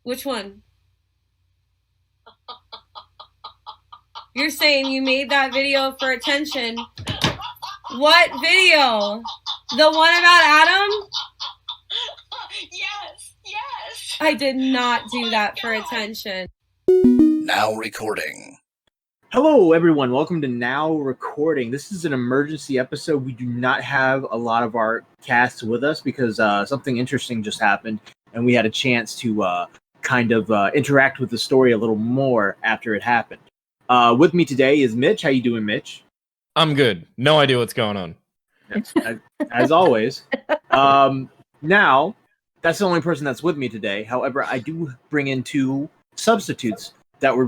Which one? You're saying you made that video for attention. What video? The one about Adam? Yes. I did not do that for attention. Now recording. Hello, everyone. Welcome to Now Recording. This is an emergency episode. We do not have a lot of our cast with us because something interesting just happened, and we had a chance to interact with the story a little more after it happened. With me today is Mitch. How you doing, Mitch? I'm good. No idea what's going on. As always. Now, that's the only person that's with me today. However, I do bring in two substitutes that were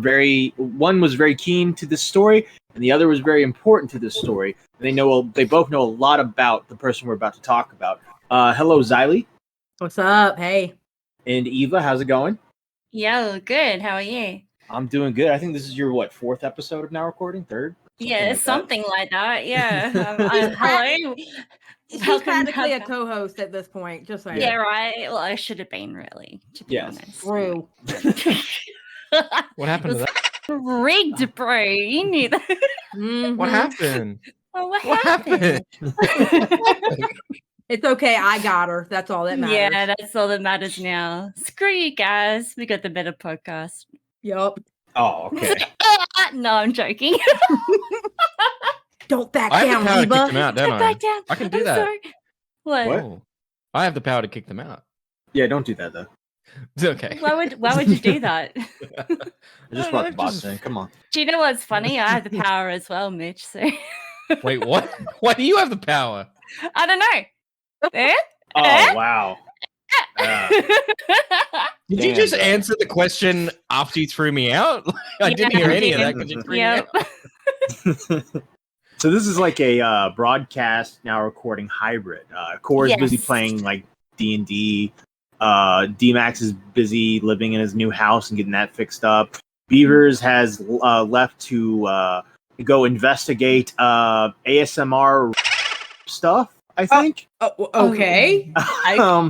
one was very keen to this story, and the other was very important to this story. They both know a lot about the person we're about to talk about. Hello, Xylie. What's up? Hey. And Eva, how's it going? Yo, good. How are you? I'm doing good. I think this is your, fourth episode of Now Recording? Third? Something like that. Yeah. Hello. She's practically a co-host at this point, just saying. Yeah, right. Well, I should have been, really, to be honest. True. What happened to that? Rigged, bro. You knew that. Mm-hmm. What happened? Oh, what happened? It's okay. I got her. That's all that matters. Yeah, that's all that matters now. Screw you guys. We got the better podcast. Yup. Oh, okay. No, I'm joking. Don't back I have down, the power to Eva. kick them out, don't Don't I? back down. I can do I'm that. sorry. What? Oh, I have the power to kick them out. Yeah, don't do that, though. It's okay. Why would you do that? I just brought the boss in. Come on. Do you know what's funny? I have the power as well, Mitch. So Wait, what? Why do you have the power? I don't know. Eh? Oh, Eh? wow. Did you just answer the question after you threw me out? I didn't hear any of that because you threw me out. So this is like a broadcast Now Recording hybrid. Core's busy playing like D&D. D-Max is busy living in his new house and getting that fixed up. Beavers has left to go investigate ASMR stuff, I think. Okay.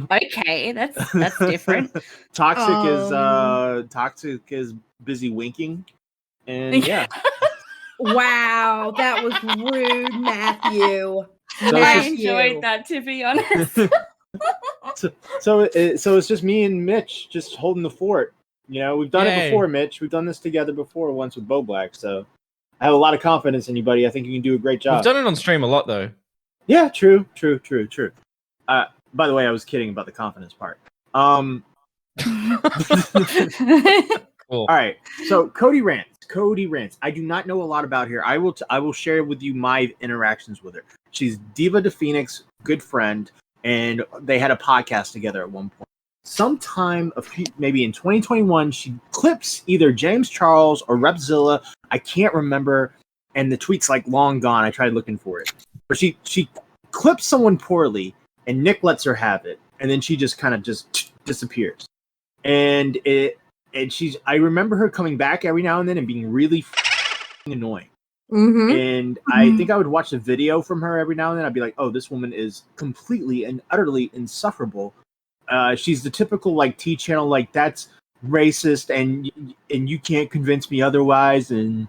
Okay, that's different. Toxic is busy winking. And yeah. Wow, that was rude, Matthew. I enjoyed that, to be honest. So it's just me and Mitch just holding the fort. You know, we've done it before, Mitch. We've done this together before once with Bo Black. So I have a lot of confidence in you, buddy. I think you can do a great job. We've done it on stream a lot, though. Yeah, true. By the way, I was kidding about the confidence part. Cool. All right. So Cody Rants. I do not know a lot about her. I will share with you my interactions with her. She's Diva de Phoenix, good friend, and they had a podcast together at one point. Sometime maybe in 2021, she clips either James Charles or Repzilla. I can't remember, and the tweet's like long gone. I tried looking for it, but she clips someone poorly, and Nick lets her have it, and then she just kind of just disappears. And I remember her coming back every now and then and being really annoying. Mm-hmm. And I think I would watch a video from her every now and then. I'd be like, oh, this woman is completely and utterly insufferable. She's the typical like T-channel, like that's racist and you can't convince me otherwise. And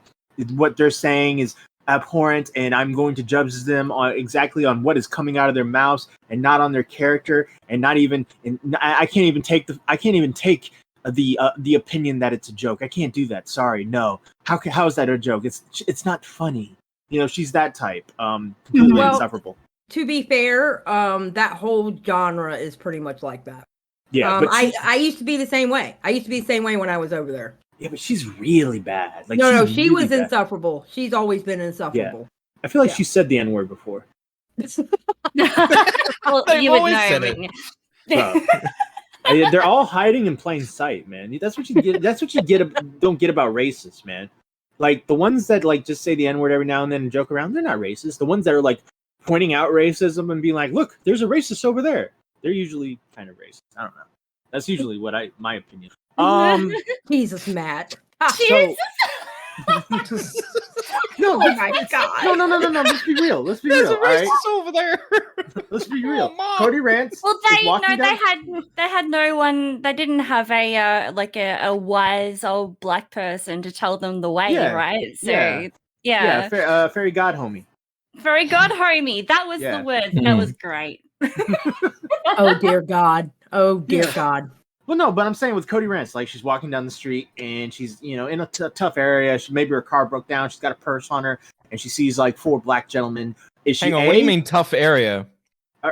what they're saying is abhorrent, and I'm going to judge them exactly on what is coming out of their mouths and not on their character, and not even. And I can't even take the opinion that it's a joke. I can't do that. Sorry, no. How is that a joke? It's not funny. You know, she's that type. Completely insufferable. To be fair, that whole genre is pretty much like that. Yeah, but I used to be the same way. I used to be the same way when I was over there. Yeah, but she's really bad. Like, she really was bad. Insufferable. She's always been insufferable. Yeah. I feel like she said the N-word before. Well, you would know. They're all hiding in plain sight, man. That's what you get. That's what you don't get about racists, man. Like the ones that like just say the N-word every now and then and joke around, they're not racist. The ones that are like pointing out racism and being like, "Look, there's a racist over there." They're usually kind of racist. I don't know. That's usually my opinion. Jesus, Matt. So, No, Oh my God. no. Let's be real. Let's be There's real. a All right, racist over there. let's be real. Oh, Mom. Cody Rants. Well, is they walking no, down- they had no one. They didn't have a like a wise old black person to tell them the way, Yeah, right? So yeah. yeah. Fairy God homie. Very good, homie. That was Yeah. the word. That was great. Oh dear God. Oh dear Yeah. God. Well, no, but I'm saying with Cody Rants, like she's walking down the street and she's, in a tough area. Maybe her car broke down. She's got a purse on her and she sees like 4 black gentlemen. Is she Hang on, what do you mean tough area?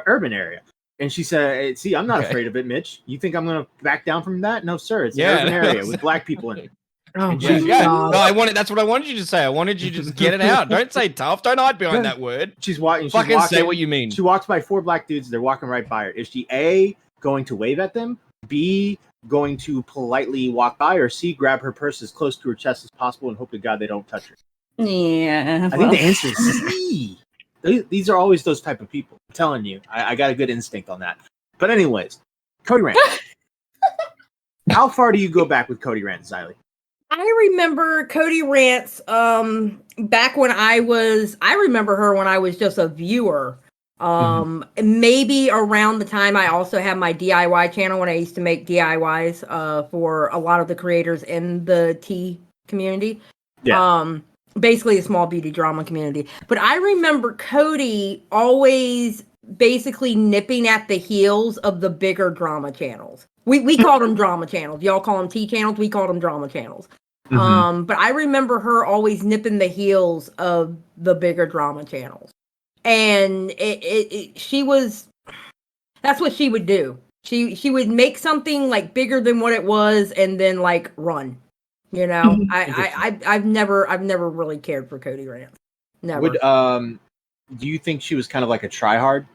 Urban area. And she said, see, I'm not Okay. afraid of it, Mitch. You think I'm going to back down from that? No, sir. It's Yeah. an urban area with black people in it. Oh And my she's- Yeah. God. No, that's what I wanted you to say. I wanted you to just get it out. Don't say tough. Don't hide behind that word. She's walking. Fucking say what you mean. She walks by 4 black dudes. They're walking right by her. Is she A, going to wave at them? B, going to politely walk by? Or C, grab her purse as close to her chest as possible and hope to God they don't touch her? Yeah. I think the answer is C. These are always those type of people. I'm telling you. I got a good instinct on that. But anyways, Cody Rants. How far do you go back with Cody Rants, Xylie? I remember Cody Rants back when I remember her when I was just a viewer. Maybe around the time I also had my DIY channel when I used to make DIYs for a lot of the creators in the tea community. Yeah. Basically a small beauty drama community. But I remember Cody always basically nipping at the heels of the bigger drama channels. We called them drama channels. Y'all call them tea channels. We called them drama channels. But I remember her always nipping the heels of the bigger drama channels. And she was, that's what she would do. She would make something like bigger than what it was and then like run. You know, I've never really cared for Cody Rants. Never. Would do you think she was kind of like a tryhard?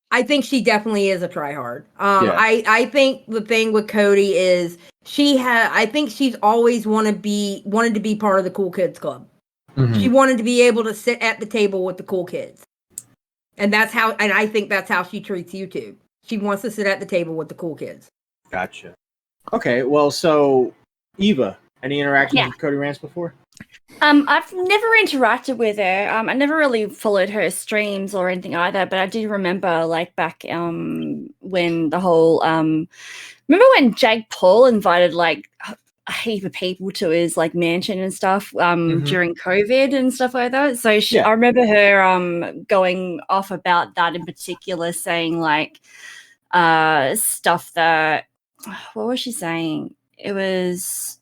I think she definitely is a tryhard. Yeah. I think the thing with Cody is I think she's always wanted to be part of the cool kids club. She wanted to be able to sit at the table with the cool kids. And I think that's how she treats YouTube. She wants to sit at the table with the cool kids. Gotcha. Okay, well, so Eva, any interactions with Cody Rants before? I've never interacted with her. I never really followed her streams or anything either, but I do remember like back when the whole remember when Jake Paul invited like a heap of people to his like mansion and stuff during COVID and stuff like that. So I remember her going off about that in particular, saying like stuff that what was she saying? It was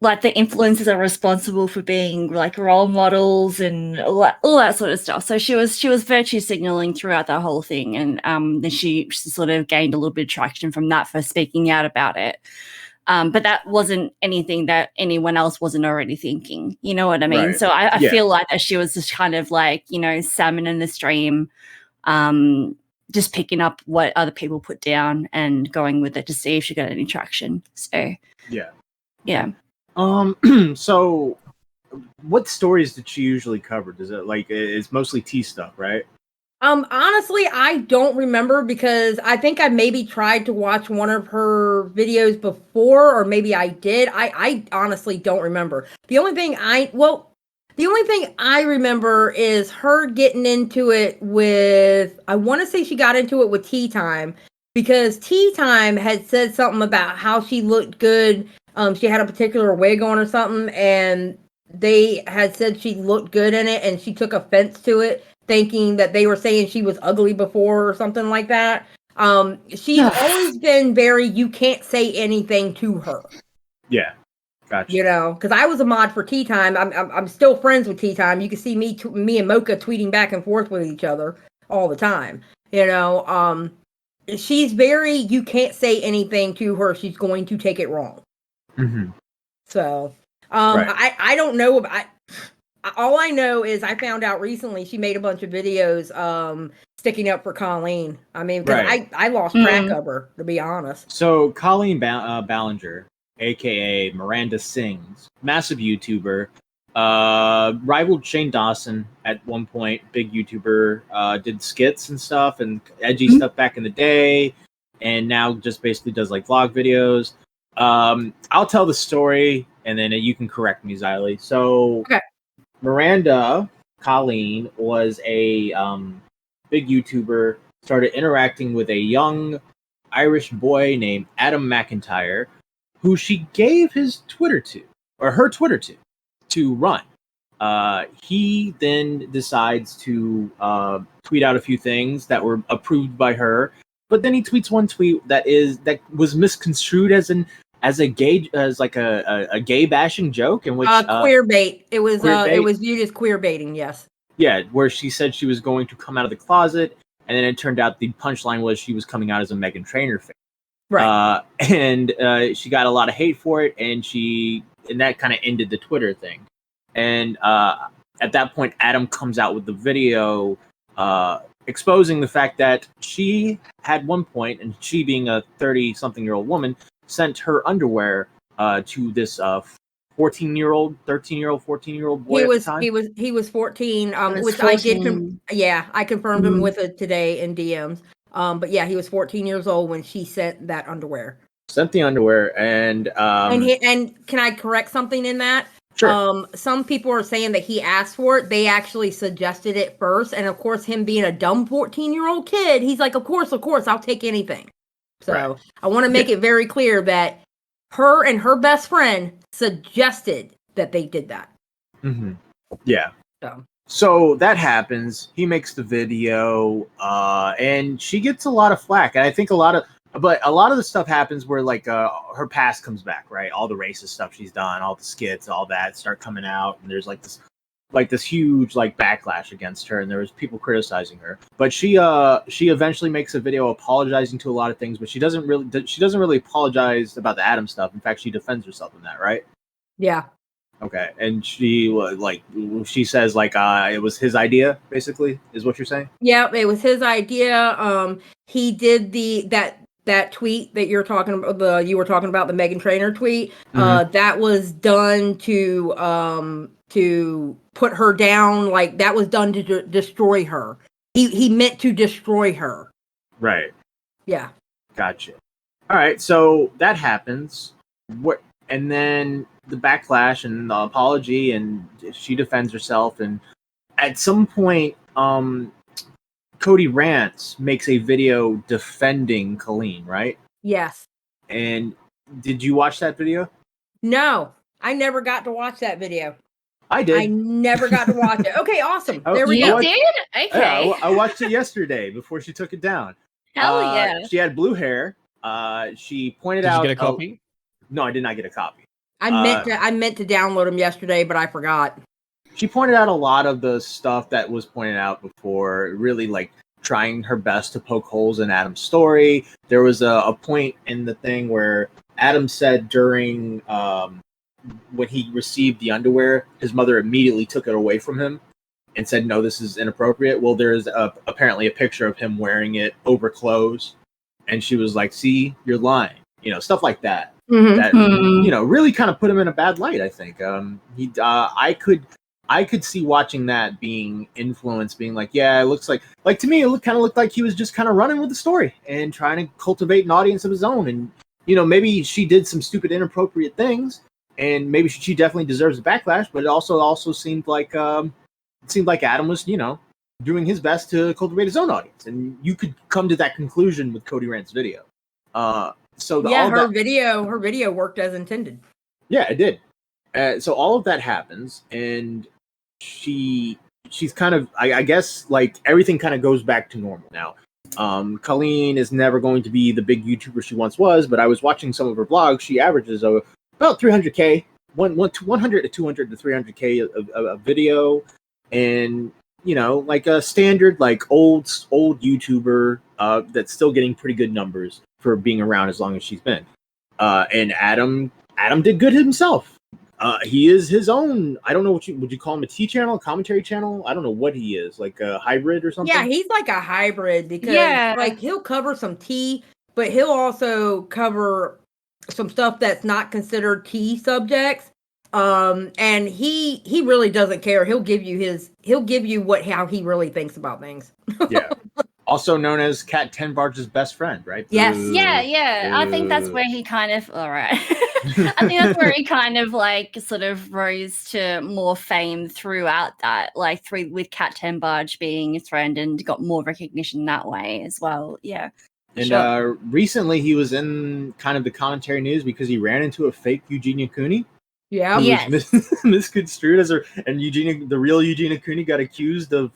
like the influencers are responsible for being like role models and all that sort of stuff. So she was virtue signaling throughout the whole thing, and then she sort of gained a little bit of traction from that for speaking out about it. But that wasn't anything that anyone else wasn't already thinking. You know what I mean? Right. So I feel like that she was just kind of like, salmon in the stream, just picking up what other people put down and going with it to see if she got any traction. So yeah. So what stories did she usually cover? Does it it's mostly tea stuff, right? Honestly, I don't remember because I think I maybe tried to watch one of her videos before, or maybe I did. I honestly don't remember. The only thing I remember is her getting into it with, I want to say she got into it with Tea Time, because Tea Time had said something about how she looked good. She had a particular wig on or something, and they had said she looked good in it, and she took offense to it, thinking that they were saying she was ugly before or something like that. She's always been very, you can't say anything to her. Yeah, gotcha. Because I was a mod for Tea Time. I'm still friends with Tea Time. You can see me and Mocha tweeting back and forth with each other all the time. She's very, you can't say anything to her. She's going to take it wrong. So, right. I don't know about. All I know is I found out recently she made a bunch of videos sticking up for Colleen. I mean, because I lost track of her, to be honest. So Colleen Ballinger, a.k.a. Miranda Sings, massive YouTuber, rivaled Shane Dawson at one point, big YouTuber, did skits and stuff and edgy stuff back in the day, and now just basically does like vlog videos. I'll tell the story, and then you can correct me, Xylie. So, Okay. Miranda Colleen was a big YouTuber, started interacting with a young Irish boy named Adam McIntyre, who she gave his Twitter to, or her Twitter to run. He then decides to tweet out a few things that were approved by her, but then he tweets one tweet that was misconstrued as a gay bashing joke, in which queer bait. It was queer bait? it was viewed as queer baiting. Yes. Yeah, where she said she was going to come out of the closet, and then it turned out the punchline was she was coming out as a Meghan Trainor fan. Right. And she got a lot of hate for it, and that kind of ended the Twitter thing. And at that point, Adam comes out with the video exposing the fact that she had one point, and she being a 30-something-year-old woman, sent her underwear to this 14-year-old, 13-year-old, 14-year-old boy at the time. He was 14, was which 14. I confirmed him Mhm. with it today in DMs. But yeah, he was 14 years old when she sent that underwear. Sent the underwear, and And can I correct something in that? sure. Some people are saying that he asked for it. They actually suggested it first, and of course, him being a dumb 14-year-old kid, he's like, of course, I'll take anything. So Right. I want to make it very clear that her and her best friend suggested that they did that. Mm-hmm. Yeah. So So that happens. He makes the video, and she gets a lot of flack. And I think a lot of the stuff happens where like her past comes back, right? All the racist stuff she's done, all the skits, all that start coming out, and there's like this huge like backlash against her, and there was people criticizing her. But she eventually makes a video apologizing to a lot of things, but she doesn't really apologize about the Adam stuff. In fact, she defends herself in that, right? yeah. Okay, and she says like it was his idea, basically, is what you're saying? Yeah, it was his idea. He did that tweet that you're talking about. You were talking about the Meghan Trainor tweet. Mhm. That was done to put her down. Like that was done to destroy her. He meant to destroy her. Right. Yeah. Gotcha. All right, so that happens. And then the backlash and the apology, and she defends herself. And at some point, Cody Rants makes a video defending Colleen, right? Yes. And did you watch that video? No, I never got to watch that video. I did. I never got to watch it. Okay, awesome. Oh, There we You go. did? Okay. Yeah, I watched it yesterday before she took it down. Hell yeah. She had blue hair. She pointed Did out. you get a copy? No, I did not get a copy. I meant to download them yesterday, but I forgot. She pointed out a lot of the stuff that was pointed out before, really like trying her best to poke holes in Adam's story. There was a point in the thing where Adam said during when he received the underwear, his mother immediately took it away from him and said, no, this is inappropriate. Well, there's apparently a picture of him wearing it over clothes. And she was like, see, you're lying. Stuff like that. Mm-hmm. That really kind of put him in a bad light. I think I could see watching that being influenced, being like, yeah, it looks like to me it kind of looked like he was just kind of running with the story and trying to cultivate an audience of his own. And maybe she did some stupid, inappropriate things, and maybe she definitely deserves a backlash. But it also seemed like Adam was doing his best to cultivate his own audience, and you could come to that conclusion with Cody Rant's video. Her video worked as intended. Yeah, it did. So all of that happens, and she's kind of, I guess, like everything kind of goes back to normal now. Colleen is never going to be the big YouTuber she once was, but I was watching some of her vlogs. She averages about 300K, 100 to 200 to 300K a video, and like a standard like old YouTuber that's still getting pretty good numbers for being around as long as she's been. And Adam did good himself. He is his own. I don't know would you call him a T channel, a commentary channel? I don't know what he is, like a hybrid or something. Yeah, he's like a hybrid because like he'll cover some tea, but he'll also cover some stuff that's not considered tea subjects. And he really doesn't care. He'll give you how he really thinks about things. Yeah. Also known as Cat Tenbarge's best friend, right? Yes. Yeah. I think that's where he kind of, all right. I think that's where he kind of like sort of rose to more fame throughout that, like with Cat Tenbarge being his friend and got more recognition that way as well. Yeah. And recently he was in kind of the commentary news because he ran into a fake Eugenia Cooney. Yeah. Who Yes. was misconstrued as and the real Eugenia Cooney got accused of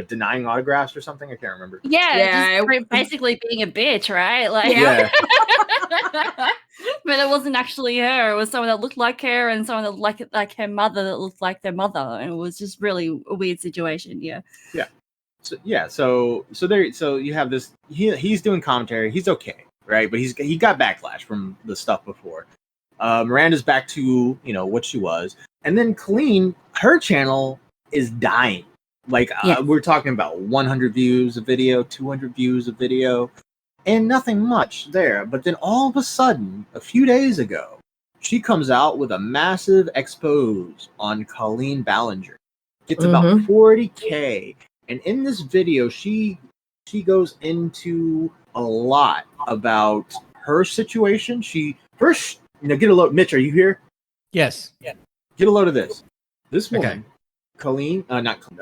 denying autographs or something? I can't remember. Yeah, just basically being a bitch, right? Like, Yeah. but it wasn't actually her. It was someone that looked like her and someone that looked like her mother that looked like their mother, and it was just really a weird situation. Yeah. So you have this. He's doing commentary. He's okay, right? But he got backlash from the stuff before. Miranda's back to what she was, and then Colleen, her channel is dying. Like we're talking about 100 views a video, 200 views a video, and nothing much there. But then all of a sudden, a few days ago, she comes out with a massive expose on Colleen Ballinger. Gets about 40K, and in this video, she goes into a lot about her situation. She first, get a load. Mitch, are you here? Yes. Yeah. Get a load of this. This woman. Okay.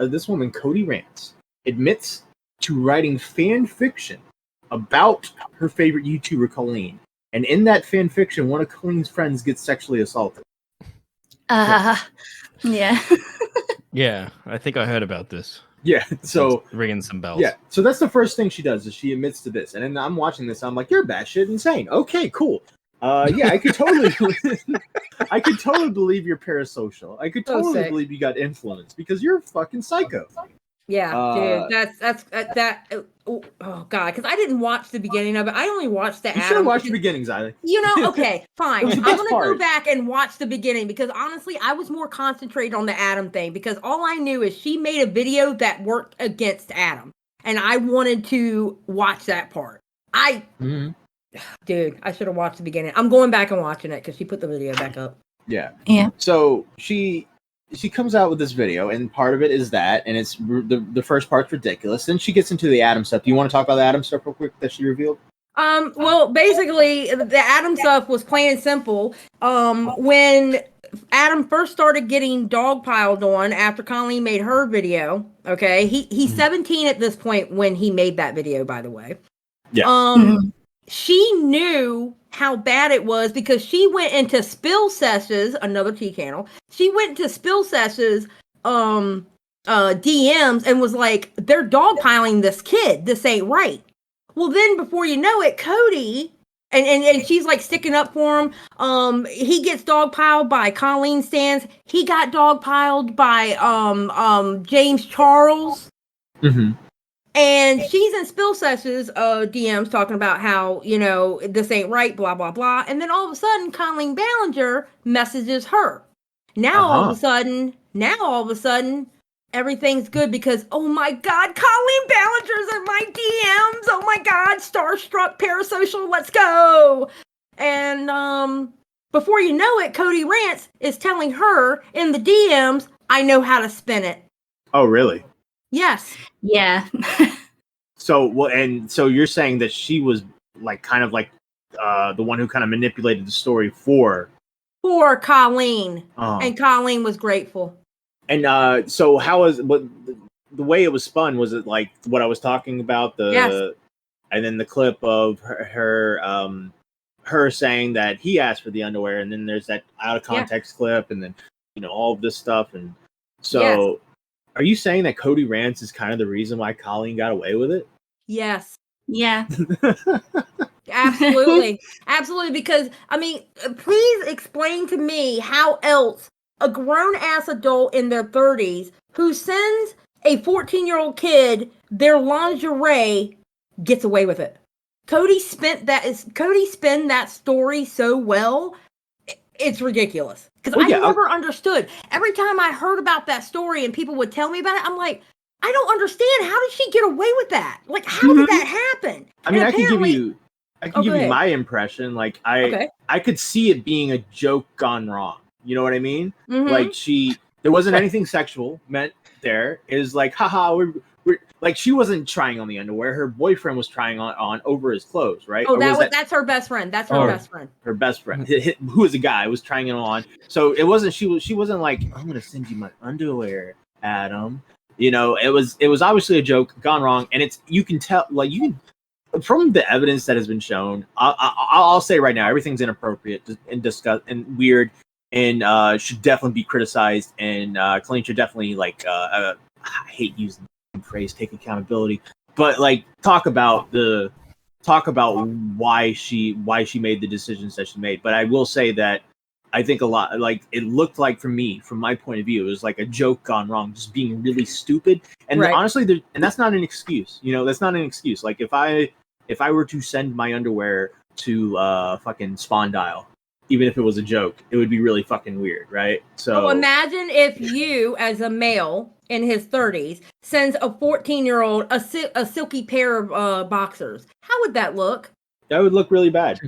This woman, Cody Rants, admits to writing fan fiction about her favorite YouTuber, Colleen. And in that fan fiction, one of Colleen's friends gets sexually assaulted. Yeah. Yeah, I think I heard about this. Yeah, so it's ringing some bells. Yeah, so that's the first thing she does is she admits to this. And then I'm watching this, I'm like, you're batshit insane. Okay, cool. Yeah, I could totally believe you're parasocial. I could totally believe you got influence because you're a fucking psycho. Yeah, dude, that's oh god, because I didn't watch the beginning of it. I only watched the You should have watched the beginning, Xylie. Okay, fine. I'm gonna go back and watch the beginning because honestly, I was more concentrated on the Adam thing because all I knew is she made a video that worked against Adam, and I wanted to watch that part. Dude, I should have watched the beginning. I'm going back and watching it because she put the video back up. Yeah. Yeah. So she comes out with this video, and part of it is that, and it's the first part's ridiculous. Then she gets into the Adam stuff. Do you want to talk about the Adam stuff real quick that she revealed? Well, basically, the Adam stuff was plain and simple. When Adam first started getting dogpiled on after Colleen made her video, okay, he's 17 at this point when he made that video, by the way. Yeah. She knew how bad it was because she went into Spill Sessions, another T channel. She went to Spill Sessions DMs and was like, they're dogpiling this kid. This ain't right. Well, then before you know it, Cody, and she's like sticking up for him. He gets dogpiled by Colleen Stans. He got dogpiled by James Charles. Mm-hmm. And she's in Spill Sessions DMs talking about how, this ain't right, blah, blah, blah. And then all of a sudden, Colleen Ballinger messages her. Now, all of a sudden, everything's good because, oh my God, Colleen Ballinger's in my DMs. Oh my God, starstruck, parasocial, let's go. And before you know it, Cody Rants is telling her in the DMs, I know how to spin it. Oh, really? Yes. Yeah. So you're saying that she was kind of the one who kind of manipulated the story for Colleen, and Colleen was grateful. And so how was the way it was spun? Was it like what I was talking about? Yes. And then the clip of her saying that he asked for the underwear, and then there's that out of context clip, and then all of this stuff, and so. Yes. Are you saying that Cody Rants is kind of the reason why Colleen got away with it? Yes. Yeah. Absolutely. Absolutely. Because, please explain to me how else a grown-ass adult in their 30s who sends a 14-year-old kid their lingerie gets away with it. Cody spin that story so well. It's ridiculous. Because I never understood. Every time I heard about that story and people would tell me about it, I'm like, I don't understand. How did she get away with that? Like, how did that happen? I mean, I can give you my impression. Like, I could see it being a joke gone wrong. You know what I mean? Mm-hmm. Like, there wasn't anything sexual meant there. It was like, haha, like she wasn't trying on the underwear. Her boyfriend was trying on over his clothes, right? Oh, Or that's her best friend. That's her best friend. Her best friend, who was a guy, was trying it on. So it wasn't she wasn't like, I'm gonna send you my underwear, Adam. You know, it was obviously a joke gone wrong, and you can tell, like, you can, from the evidence that has been shown. I'll say right now, everything's inappropriate and disgust and weird, and should definitely be criticized. And Colleen should definitely I hate using the phrase take accountability, but like talk about why she made the decisions that she made. But I will say that I think a lot, like, it looked like, from my point of view, it was like a joke gone wrong, just being really stupid. And honestly, and that's not an excuse. You know, that's not an excuse. Like, if I were to send my underwear to fucking Spawn Dial, even if it was a joke, it would be really fucking weird, right? So imagine if you, as a male in his 30s, sends a 14-year-old a silky pair of boxers. How would that look? That would look really bad.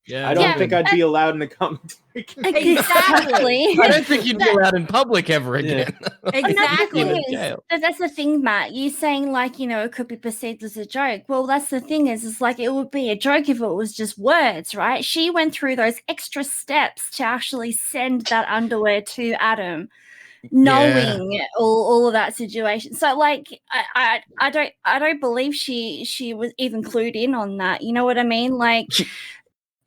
Yeah, I don't think I'd be allowed in the commentary. Exactly. I don't think you'd be allowed in public ever again. Exactly. That's the thing, Matt. You saying, like, you know, it could be perceived as a joke. Well, that's the thing is like, it would be a joke if it was just words, right? She went through those extra steps to actually send that underwear to Adam, knowing all of that situation. So, like, I don't believe she was even clued in on that. You know what I mean? Like,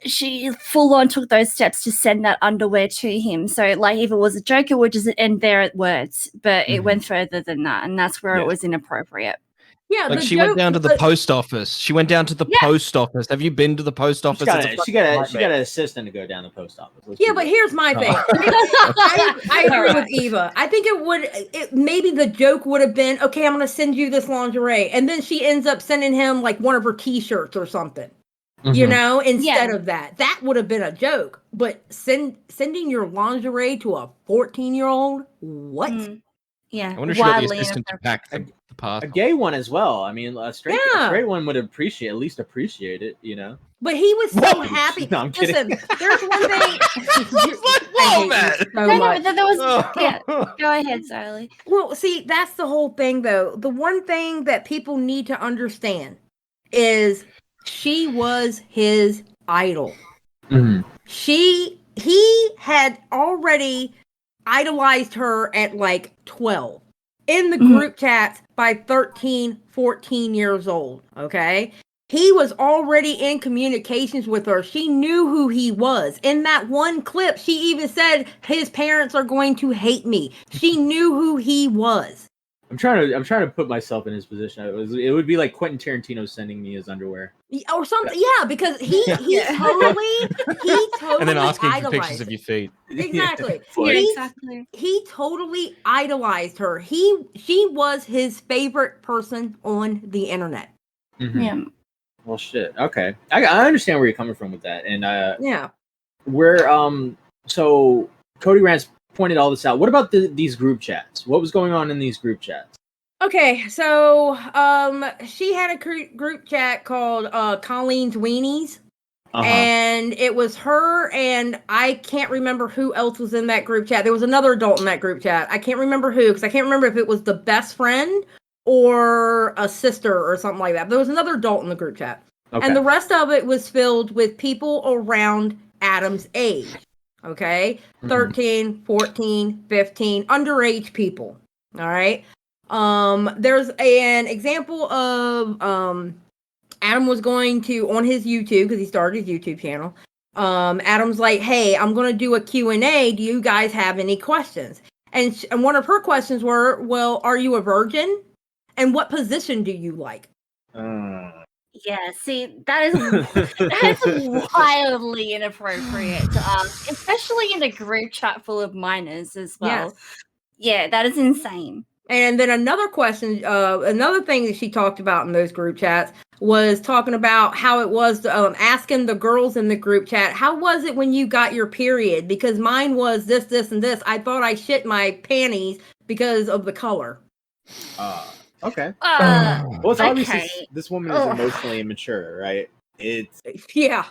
she full on took those steps to send that underwear to him. So, like, if it was a joke, it would just end there at words. But it went further than that, and that's where it was inappropriate. Yeah, like she went down to the post office. She went down to the post office. Have you been to the post office? She got an assistant to go down the post office. But here's my thing. I agree with Eva. I think maybe the joke would have been, okay, I'm going to send you this lingerie, and then she ends up sending him like one of her T-shirts or something. You know, instead of that would have been a joke. But sending your lingerie to a 14-year-old, what? I wonder if she got the assistant to pack the parcel. A gay one as well. I mean, a straight one would at least appreciate it, you know. But he was so happy. No, I'm kidding. Listen, there's one thing. Whoa, man! Go ahead, Xyli. Well, see, that's the whole thing, though. The one thing that people need to understand is she was his idol. Mm-hmm. He had already idolized her at like 12 in the group chats by 13, 14 years old. Okay. He was already in communications with her. She knew who he was. In that one clip, she even said his parents are going to hate me. She knew who he was. I'm trying to put myself in his position. It would be like Quentin Tarantino sending me his underwear or something. Yeah, because he totally and then asking for idolized pictures of your feet. Exactly. Exactly. He totally idolized her. She was his favorite person on the internet. Mm-hmm. Yeah. Well, shit. Okay, I understand where you're coming from with that, and so Cody Rants pointed all this out. What about these group chats? What was going on in these group chats? Okay, so she had a group chat called Colleen's Weenies. And it was her, and I can't remember who else was in that group chat. There was another adult in that group chat. I can't remember who, because I can't remember if it was the best friend or a sister or something like that. But there was another adult in the group chat. Okay. And the rest of it was filled with people around Adam's age. Okay? 13, 14, 15, underage people. All right? There's an example of Adam was going to, on his YouTube, because he started his YouTube channel, Adam's like, hey, I'm going to do a Q&A. Do you guys have any questions? And one of her questions were, well, are you a virgin? And what position do you like? Yeah, see, that is wildly inappropriate to ask, especially in a group chat full of minors as well. Yes. Yeah, that is insane. And then another question, another thing that she talked about in those group chats was talking about how it was asking the girls in the group chat, how was it when you got your period? Because mine was this, this, and this. I thought I shit my panties because of the color. Okay. Well, it's obviously this woman is emotionally immature, right? It's yeah.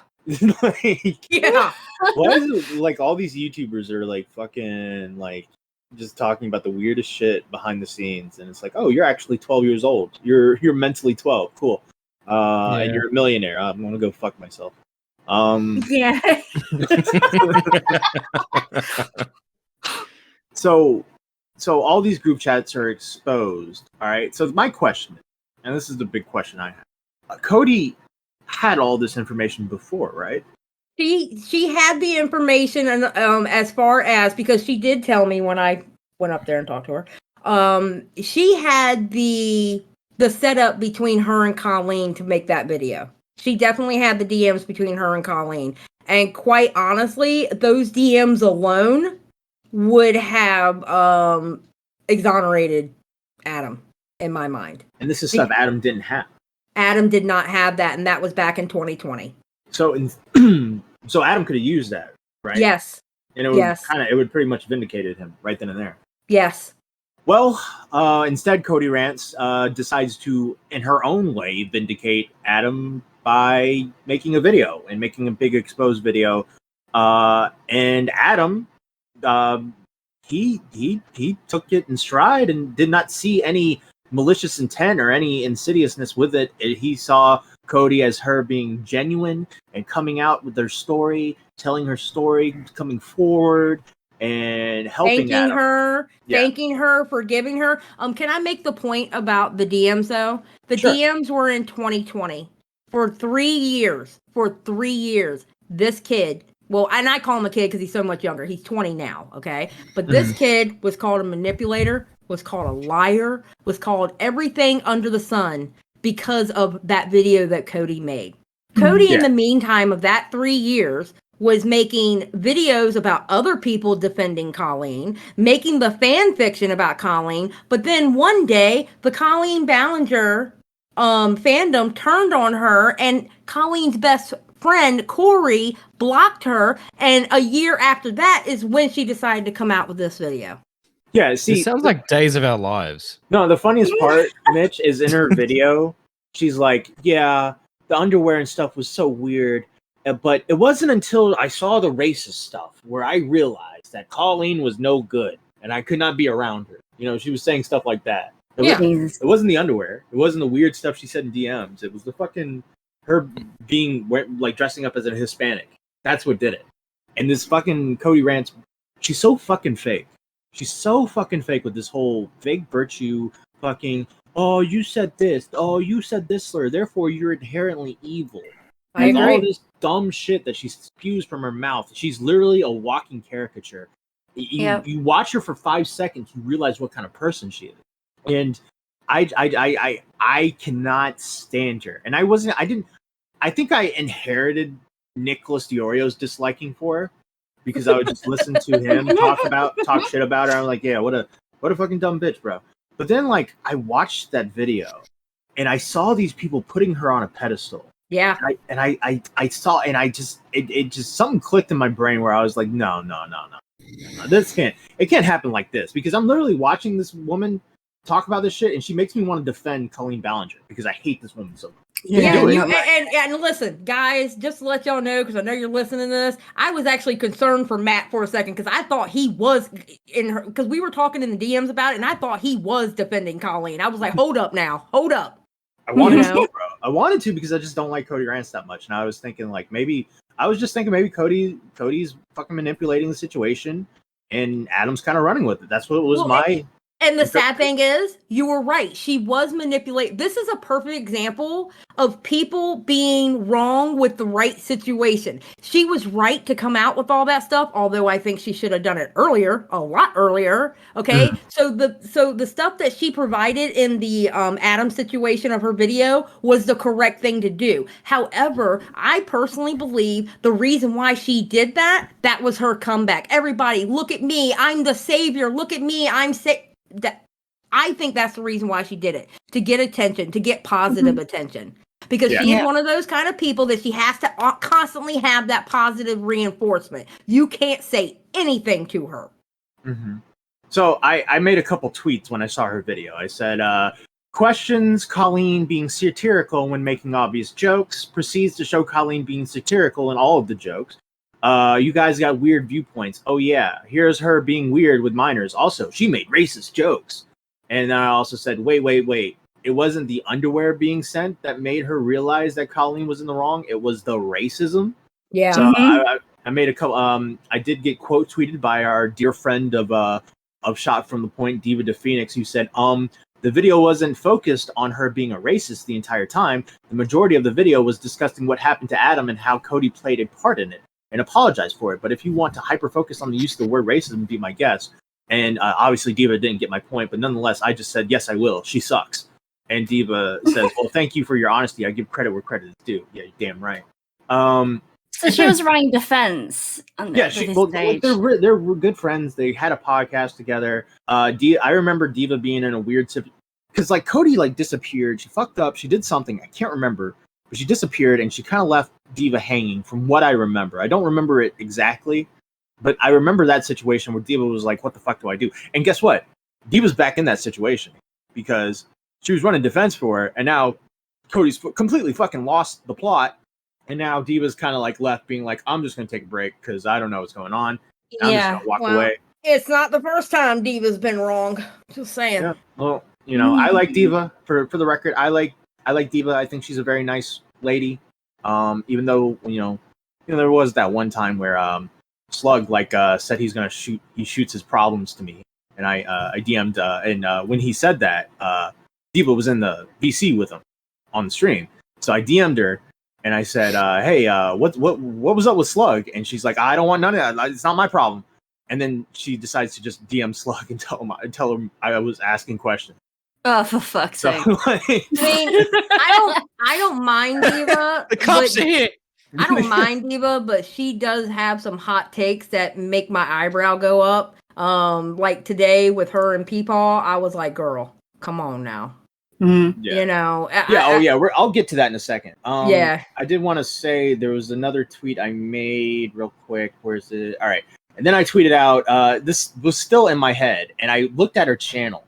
Like, yeah. Why is it like all these YouTubers are like fucking like just talking about the weirdest shit behind the scenes, and it's like, oh, you're actually 12 years old. You're mentally 12. Cool. And you're a millionaire. I'm gonna go fuck myself. Yeah. So all these group chats are exposed. All right. So my question, and this is the big question I have. Cody had all this information before, right? She had the information, and as far as, because she did tell me when I went up there and talked to her, she had the setup between her and Colleen to make that video. She definitely had the DMs between her and Colleen, and quite honestly, those DMs alone would have exonerated Adam in my mind. And this is stuff Adam didn't have. Adam did not have that, and that was back in 2020. So so Adam could have used that, right? Yes. And it would it would pretty much vindicated him right then and there. Yes. Well, instead, Cody Rants decides to, in her own way, vindicate Adam by making a video and making a big exposed video. And Adam, he took it in stride and did not see any malicious intent or any insidiousness with it. He saw Cody as her being genuine and coming out with their story, telling her story, coming forward and helping thanking her, forgiving her. Can I make the point about the DMs though? The DMs were in 2020 for 3 years. For 3 years, this kid. Well, and I call him a kid because he's so much younger. He's 20 now, okay? But this kid was called a manipulator, was called a liar, was called everything under the sun because of that video that Cody made. Cody, in the meantime of that 3 years, was making videos about other people defending Colleen, making the fan fiction about Colleen. But then one day, the Colleen Ballinger fandom turned on her, and Colleen's best friend, Corey, blocked her. And a year after that is when she decided to come out with this video. Yeah, see, it sounds like Days of Our Lives. No, the funniest part, Mitch, is in her video. She's like, yeah, the underwear and stuff was so weird. But it wasn't until I saw the racist stuff where I realized that Colleen was no good and I could not be around her. You know, she was saying stuff like that. It wasn't the underwear. It wasn't the weird stuff she said in DMs. It was the fucking her being like dressing up as a Hispanic. That's what did it. And this fucking Cody Rants, she's so fucking fake. She's so fucking fake with this whole fake virtue fucking, oh, you said this. Oh, you said this slur. Therefore, you're inherently evil. I agree. All this dumb shit that she spews from her mouth. She's literally a walking caricature. You watch her for 5 seconds, you realize what kind of person she is. And I cannot stand her. And I think I inherited Nicholas Diorio's disliking for her because I would just listen to him talk shit about her. I'm like, yeah, what a fucking dumb bitch, bro. But then like I watched that video and I saw these people putting her on a pedestal. Yeah. I saw, and I just, it just, something clicked in my brain where I was like, no. It can't happen like this, because I'm literally watching this woman talk about this shit and she makes me want to defend Colleen Ballinger because I hate this woman so much. And listen, guys, just to let y'all know, because I know you're listening to this, I was actually concerned for Matt for a second because I thought he was in her, because we were talking in the DMs about it, and I thought he was defending Colleen. I was like, hold up now, hold up. I wanted to, bro. I wanted to because I just don't like Cody Rants that much, and I was thinking like maybe Cody's fucking manipulating the situation, and Adam's kind of running with it. That's what was my. And the sad thing is, you were right. She was manipulated. This is a perfect example of people being wrong with the right situation. She was right to come out with all that stuff, although I think she should have done it earlier, a lot earlier. Okay, so the stuff that she provided in the Adam situation of her video was the correct thing to do. However, I personally believe the reason why she did that was her comeback. Everybody, look at me. I'm the savior. Look at me. I'm that I think that's the reason why she did it, to get attention, to get positive attention, because she is one of those kind of people that she has to constantly have that positive reinforcement. You can't say anything to her. So I made a couple tweets when I saw her video. I said, questions Colleen being satirical when making obvious jokes, proceeds to show Colleen being satirical in all of the jokes, You guys got weird viewpoints. Oh yeah, here's her being weird with minors. Also, she made racist jokes. And then I also said, wait. It wasn't the underwear being sent that made her realize that Colleen was in the wrong. It was the racism. Yeah. So I made a couple. I did get quote tweeted by our dear friend of Shot from the Point, Diva de Phoenix, who said, the video wasn't focused on her being a racist the entire time. The majority of the video was discussing what happened to Adam and how Cody played a part in it and apologized for it. But if you want to hyper focus on the use of the word racism, be my guest. And obviously Diva didn't get my point, but nonetheless, I just said, yes, I will. She sucks. And Diva says, well, thank you for your honesty. I give credit where credit is due. Yeah, you're damn right. So she was running defense on yeah, they're good friends. They had a podcast together. I remember Diva being in a weird because like Cody like disappeared. She fucked up. She did something. I can't remember, but she disappeared and she kind of left Diva hanging from what I remember. I don't remember it exactly, but I remember that situation where Diva was like, what the fuck do I do? And guess what? Diva's back in that situation because she was running defense for her, and now Cody's completely fucking lost the plot. And now Diva's kind of like left being like, I'm just going to take a break because I don't know what's going on. I'm just going to walk away. It's not the first time Diva's been wrong. Just saying. Yeah. Well, I like Diva for the record. I like Diva. I think she's a very nice lady. Even though, there was that one time where Slug said he's going to he shoots his problems to me. And I DM'd, and when he said that, Diva was in the VC with him on the stream. So I DM'd her. And I said, "Hey, what was up with Slug?" And she's like, "I don't want none of that. It's not my problem." And then she decides to just DM Slug and tell him I was asking questions. Oh, for fuck's sake! I mean, I don't mind Diva. The cops are here. I don't mind Diva, but she does have some hot takes that make my eyebrow go up. Like today with her and Peepaw, I was like, "Girl, come on now." Mm-hmm. Yeah. I'll get to that in a second. Yeah. I did want to say there was another tweet I made real quick. Where's it? All right. And then I tweeted out, this was still in my head, and I looked at her channel,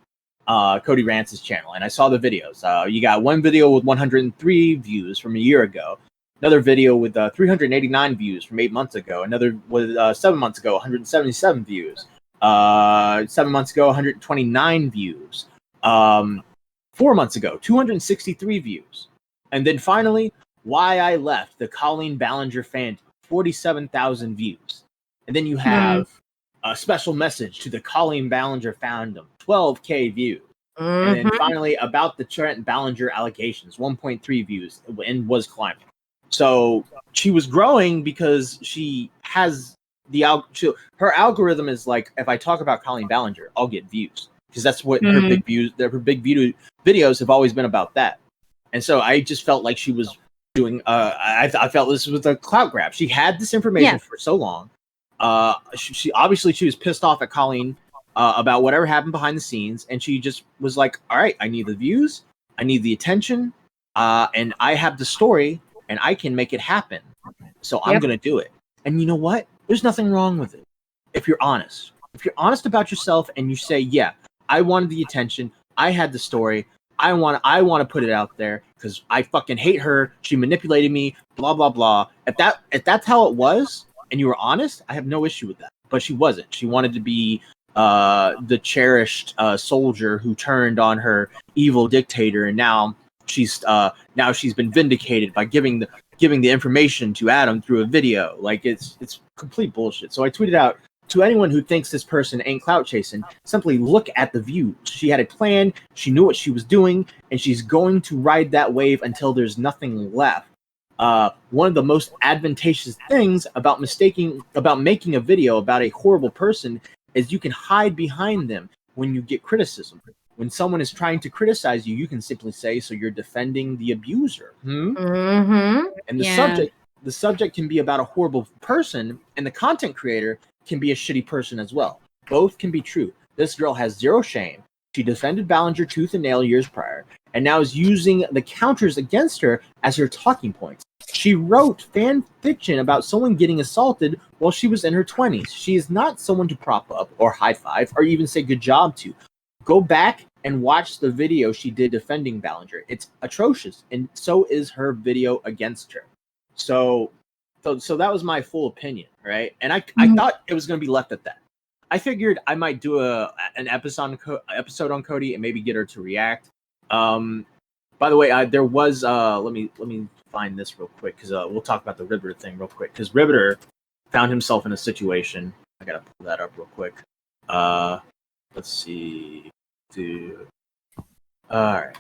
Cody Rants' channel, and I saw the videos. You got one video with 103 views from a year ago, another video with 389 views from 8 months ago, another with 7 months ago, 177 views, 7 months ago, 129 views. 4 months ago, 263 views. And then finally, Why I Left, the Colleen Ballinger fan, 47,000 views. And then you have a special message to the Colleen Ballinger fandom, 12K views. And then finally, about the Trent Ballinger allegations, 1.3 views, and was climbing. So she was growing because she has her algorithm is like, if I talk about Colleen Ballinger, I'll get views. Because that's what her big videos have always been about that. And so I just felt like she was doing, I felt this was a clout grab. She had this information for so long. She was pissed off at Colleen about whatever happened behind the scenes. And she just was like, all right, I need the views. I need the attention. And I have the story and I can make it happen. So I'm going to do it. And you know what? There's nothing wrong with it. If you're honest. If you're honest about yourself and you say, yeah, I wanted the attention. I had the story. I want to put it out there because I fucking hate her. She manipulated me. Blah blah blah. If that's how it was, and you were honest, I have no issue with that. But she wasn't. She wanted to be the cherished soldier who turned on her evil dictator, and now she's been vindicated by giving the information to Adam through a video. Like it's complete bullshit. So I tweeted out, to anyone who thinks this person ain't clout chasing, simply look at the views. She had a plan, she knew what she was doing, and she's going to ride that wave until there's nothing left. One of the most advantageous things about making a video about a horrible person is you can hide behind them when you get criticism. When someone is trying to criticize you, you can simply say, so you're defending the abuser. And the subject can be about a horrible person, and the content creator can be a shitty person as well. Both can be true. This girl has zero shame. She defended Ballinger tooth and nail years prior, and now is using the counters against her as her talking points. She wrote fan fiction about someone getting assaulted while she was in her 20s. She is not someone to prop up or high five or even say good job to. Go back and watch the video she did defending Ballinger. It's atrocious, and so is her video against her. So So that was my full opinion, right? And I thought it was going to be left at that. I figured I might do an episode on Cody and maybe get her to react. By the way, there was let me find this real quick because we'll talk about the Riveter thing real quick because Riveter found himself in a situation. I gotta pull that up real quick. Let's see. All right.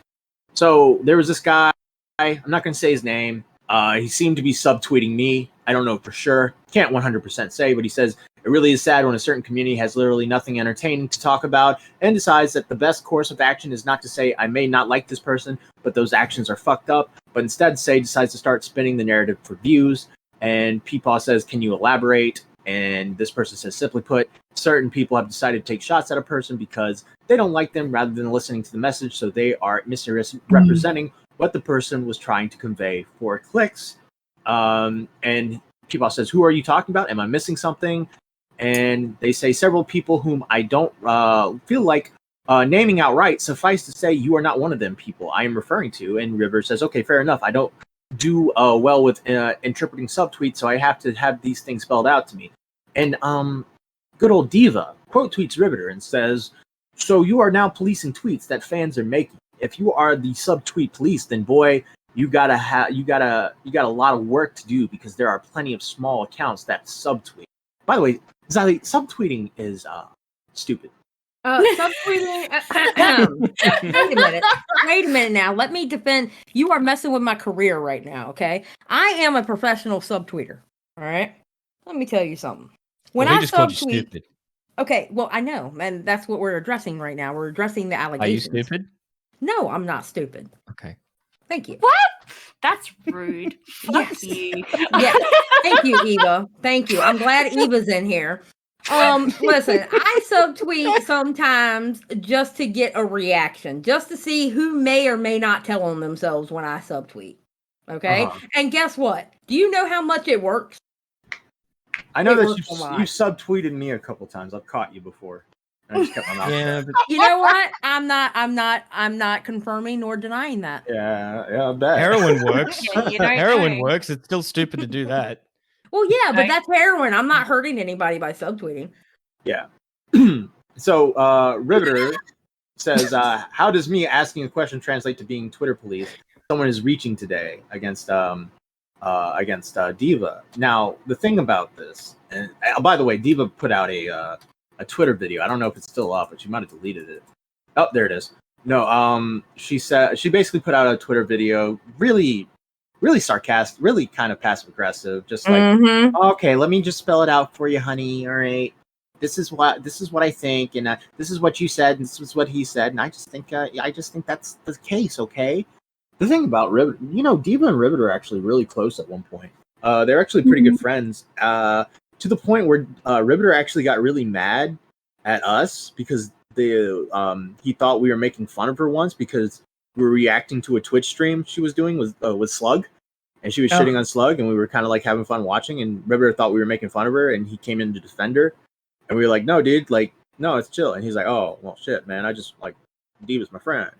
So there was this guy. I'm not gonna say his name. He seemed to be subtweeting me. I don't know for sure. Can't 100% say, but he says, it really is sad when a certain community has literally nothing entertaining to talk about and decides that the best course of action is not to say, I may not like this person, but those actions are fucked up, but instead decides to start spinning the narrative for views. And Peepaw says, can you elaborate? And this person says, simply put, certain people have decided to take shots at a person because they don't like them rather than listening to the message, so they are misrepresenting what the person was trying to convey for clicks. And Peepaw says, who are you talking about? Am I missing something? And they say several people whom I don't feel like naming outright. Suffice to say, you are not one of them people I am referring to. And River says, okay, fair enough. I don't do well with interpreting subtweets, so I have to have these things spelled out to me. And good old Diva quote tweets Riveter and says, so you are now policing tweets that fans are making. If you are the subtweet police, then boy, you got a lot of work to do because there are plenty of small accounts that subtweet. By the way, Xylie, subtweeting is stupid. Subtweeting. Wait a minute now. Let me defend. You are messing with my career right now, okay? I am a professional subtweeter. All right. Let me tell you something. When I just called you subtweet, stupid. okay, well I know, and that's what we're addressing right now. We're addressing the allegations. Are you stupid? No, I'm not stupid. Okay. Thank you. What? That's rude. Fuck Yes. you. Yeah. Thank you, Eva. Thank you. I'm glad Eva's in here. Listen, I subtweet sometimes just to get a reaction, just to see who may or may not tell on themselves when I subtweet. Okay. And guess what? Do you know how much it works? I know that you subtweeted me a couple times. I've caught you before. I just kept my mouth shut. But You know what? I'm not confirming nor denying that. Yeah, I bet. heroin works. Yeah, you don't Heroin know. works. It's still stupid to do that. Well, yeah, but Right. that's heroin. I'm not hurting anybody by subtweeting. Yeah. So Riveter says, how does me asking a question translate to being Twitter police? Someone is reaching today against Diva. Now, the thing about this, and by the way, Diva put out a Twitter video. I don't know if it's still up, but she might have deleted it. Oh, there it is. No, she basically put out a Twitter video, really sarcastic, really kind of passive aggressive, just like, okay, let me just spell it out for you, honey. All right, this is what I think, and this is what you said, and this is what he said, and I just think that's the case. Okay. The thing about Riveter, Diva and Riveter are actually really close at one point. They're actually pretty good friends. To the point where Riveter actually got really mad at us because he thought we were making fun of her once because we were reacting to a Twitch stream she was doing with Slug, and she was shitting on Slug, and we were kind of like having fun watching, and Riveter thought we were making fun of her, and he came in to defend her, and we were like, no, dude, like, no, it's chill, and he's like, oh, well, shit, man, I just like Diva's my friend,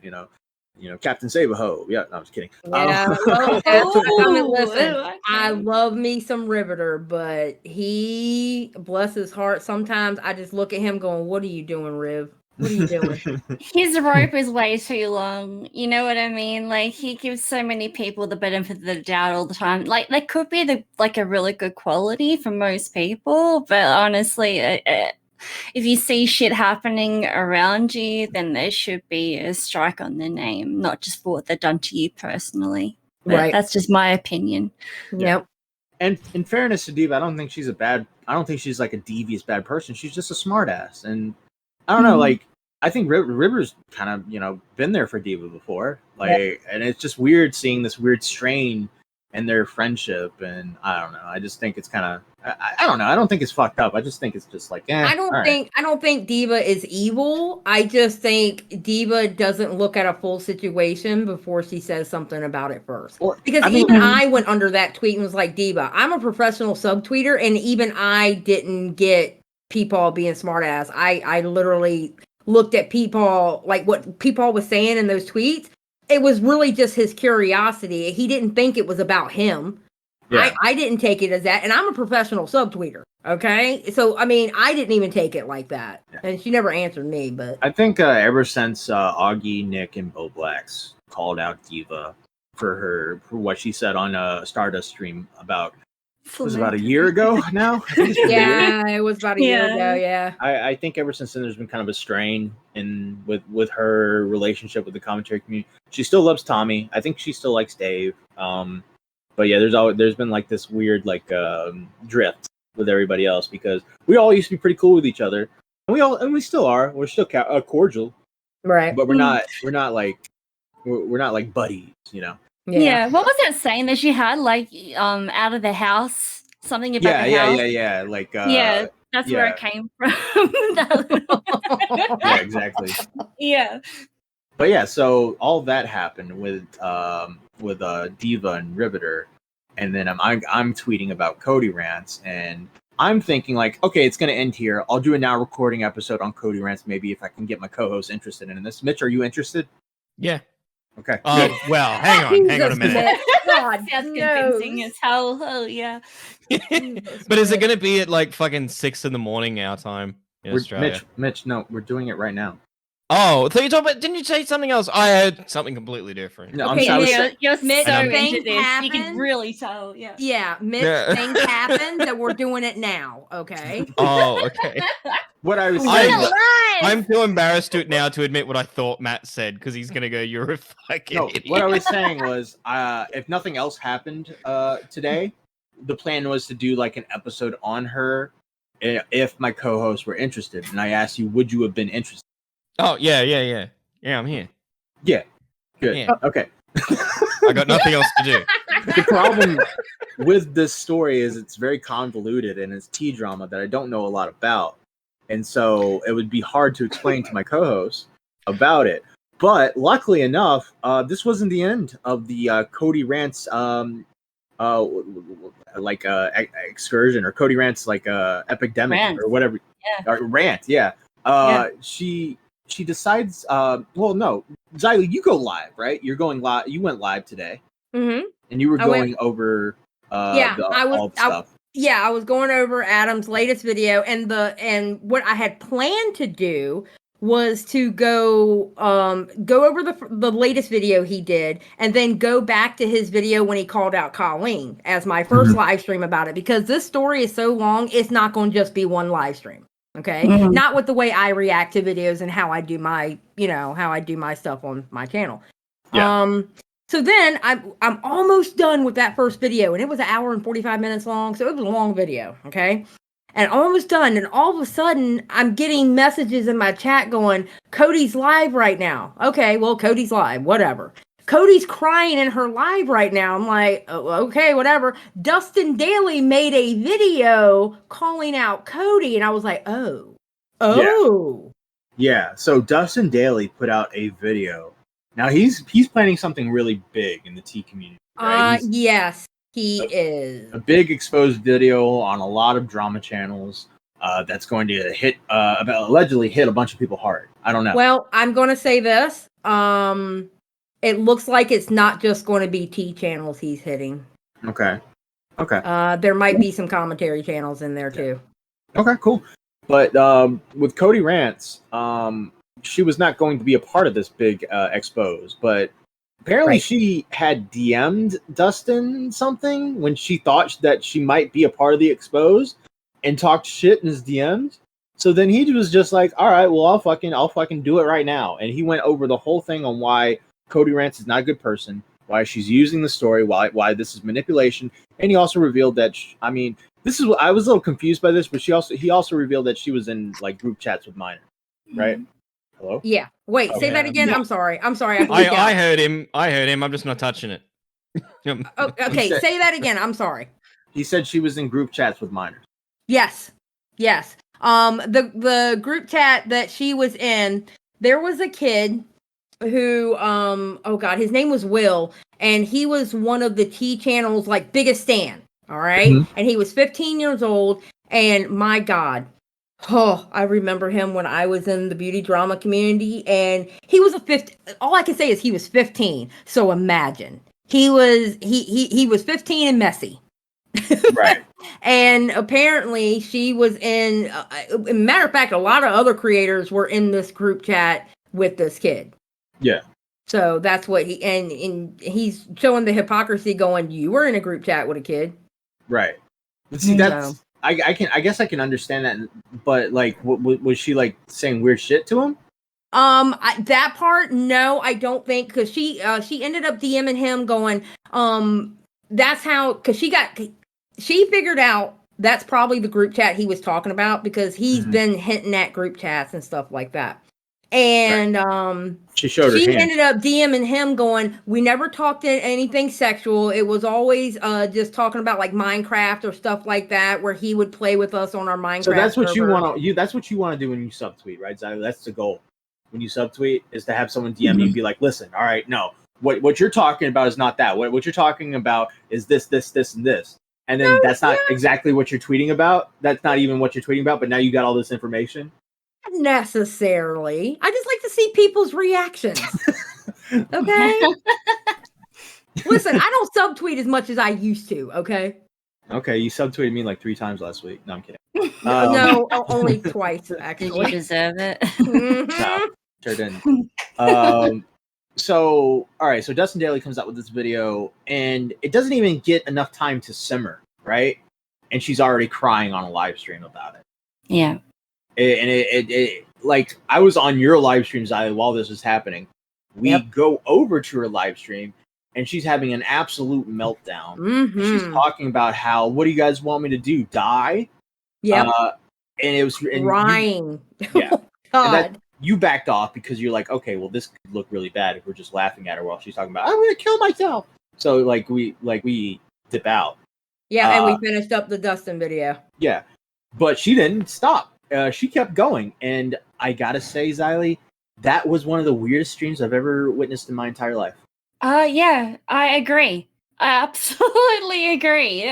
Captain Save-A-Ho. Yeah, no, I was kidding. Yeah, listen, I love me some Riveter, but he, bless his heart, sometimes I just look at him going, what are you doing, Riv? What are you doing? His rope is way too long. You know what I mean? Like, he gives so many people the benefit of the doubt all the time. Like, that could be a really good quality for most people, but honestly, if you see shit happening around you, then there should be a strike on their name, not just for what they've done to you personally. But Right. That's just my opinion. Yep. And in fairness to Diva, I don't think she's like a devious bad person. She's just a smartass. And I don't know, like, I think River's kind of, been there for Diva before. Like, and it's just weird seeing this weird strain in their friendship. And I don't know. I just think it's kind of, I don't know. I don't think it's fucked up. I just think it's just like, I don't think Diva is evil. I just think Diva doesn't look at a full situation before she says something about it first. Because I went under that tweet and was like, Diva, I'm a professional subtweeter, and even I didn't get Peepaw being smartass. I literally looked at Peepaw, like what Peepaw was saying in those tweets. It was really just his curiosity. He didn't think it was about him. Yeah. I didn't take it as that, and I'm a professional subtweeter. Okay, so I mean, I didn't even take it like that, and she never answered me. But I think ever since Augie, Nick, and Bo Blacks called out Diva for what she said on a Stardust stream about it was about a year ago now. I think it's been a year. yeah, it was about a year ago. Yeah, I think ever since then there's been kind of a strain with her relationship with the commentary community. She still loves Tommy. I think she still likes Dave. But yeah, there's been like this weird like drift with everybody else because we all used to be pretty cool with each other, and we still are. We're still cordial, right. but we're not like buddies, you know. Yeah. What was that saying that she had? Like, out of the house, something about the house. Yeah. Like, yeah, that's where it came from. Yeah, exactly. Yeah. But yeah, so all that happened with Diva and Riveter, and then I'm tweeting about Cody Rants, and I'm thinking like, okay, it's gonna end here. I'll do a now recording episode on Cody Rants, maybe if I can get my co-host interested in this. Mitch, are you interested? Yeah. Okay. Well, hang on a minute. God, Sounds no. convincing as hell. Oh yeah. But is it going to be at like fucking 6 a.m. our time in Australia? Mitch, no, we're doing it right now. Oh, so you talking about? Didn't you say something else? I heard something completely different. No, Okay, You're Mitch, so things into this. You happen. can really tell. Yeah. Yeah, Mitch, Yeah. things happen that we're doing it now. Okay. Oh, okay. What I was We're saying. alive. I'm too embarrassed now to admit what I thought Matt said because he's gonna go, "You're a fucking No, idiot." what I was saying was, if nothing else happened today, the plan was to do like an episode on her if my co-hosts were interested. And I asked you, would you have been interested? Oh yeah, I'm here. Yeah. Good. Yeah. Okay. I got nothing else to do. The problem with this story is it's very convoluted and it's tea drama that I don't know a lot about. And so it would be hard to explain to my co-host about it. But luckily enough, this wasn't the end of the Cody Rants excursion, or Cody Rants epidemic Rant. or whatever. Yeah. Rant, yeah. She decides well, no, Xylie, you go live, right? You're going live. You went live today. Mm-hmm. And you were going over all the stuff. I was going over Adam's latest video, and what I had planned to do was to go over the latest video he did, and then go back to his video when he called out Colleen as my first live stream about it, because this story is so long, it's not going to just be one live stream. Okay, not with the way I react to videos and how I do my stuff on my channel. Yeah. So then I'm almost done with that first video, and it was 1 hour and 45 minutes long, so it was a long video, okay? And almost done, and all of a sudden, I'm getting messages in my chat going, Cody's live right now. Okay, well, Cody's live, whatever. Cody's crying in her live right now. I'm like, oh, okay, whatever. Dustin Daly made a video calling out Cody, and I was like, oh. Yeah, so Dustin Daly put out a video. Now he's planning something really big in the tea community. Right? Yes, he is. A big exposed video on a lot of drama channels that's going to allegedly hit a bunch of people hard. I don't know. Well, I'm going to say this. It looks like it's not just going to be tea channels he's hitting. Okay. There might be some commentary channels in there too. Okay, cool. But with Cody Rants, she was not going to be a part of this big expose, but apparently she had DM'd Dustin something when she thought that she might be a part of the expose and talked shit in his DMs. So then he was just like, all right, well, I'll fucking do it right now. And he went over the whole thing on why Cody Rants is not a good person, why she's using the story, why this is manipulation. And he also revealed that, I was a little confused by this, but he also revealed that she was in like group chats with minors, right? Hello? Yeah. Wait, say that again. Yeah. I'm sorry. I heard him. I'm just not touching it. Oh, okay, say that again. I'm sorry. He said she was in group chats with minors. Yes. The group chat that she was in, there was a kid who his name was Will, and he was one of the T channel's like biggest stan. All right. And he was 15 years old, and my God. Oh, I remember him when I was in the beauty drama community, and he was all I can say is he was 15. So imagine he was 15 and messy. Right. And apparently she was in, matter of fact, a lot of other creators were in this group chat with this kid. Yeah. So that's what and he's showing the hypocrisy going, you were in a group chat with a kid. Right. But see, that's, I guess I can understand that, but like, was she like saying weird shit to him? That part, no, I don't think, because she ended up DMing him going, that's how, because she figured out that's probably the group chat he was talking about, because he's been hinting at group chats and stuff like that. And she ended up DMing him going, we never talked anything sexual. It was always just talking about like Minecraft or stuff like that, where he would play with us on our Minecraft. So that's what server. that's what you want to do when you subtweet, right, Xylie? That's the goal. When you subtweet is to have someone DM you and be like, listen, all right, no, what you're talking about is not that. What you're talking about is this, and this. And then that's not exactly what you're tweeting about. That's not even what you're tweeting about, but now you got all this information. Not necessarily. I just like to see people's reactions. Okay? Listen, I don't subtweet as much as I used to, okay? Okay, you subtweeted me like 3 times last week. No, I'm kidding. No, only twice, actually. Did you deserve it? No, sure didn't. So, all right, so Dustin Daly comes out with this video, and it doesn't even get enough time to simmer, right? And she's already crying on a live stream about it. Yeah. And it like, I was on your live stream, Xylie, while this was happening. We go over to her live stream, and she's having an absolute meltdown. She's talking about how, what do you guys want me to do? Die? Yeah. And it was crying. Yeah. God. And that, you backed off because you're like, okay, well, this could look really bad if we're just laughing at her while she's talking about, I'm gonna kill myself. So like we dip out. Yeah, and we finished up the Dustin video. Yeah, but she didn't stop. She kept going, and I gotta say, Xylie, that was one of the weirdest streams I've ever witnessed in my entire life. Yeah, I agree. I absolutely agree.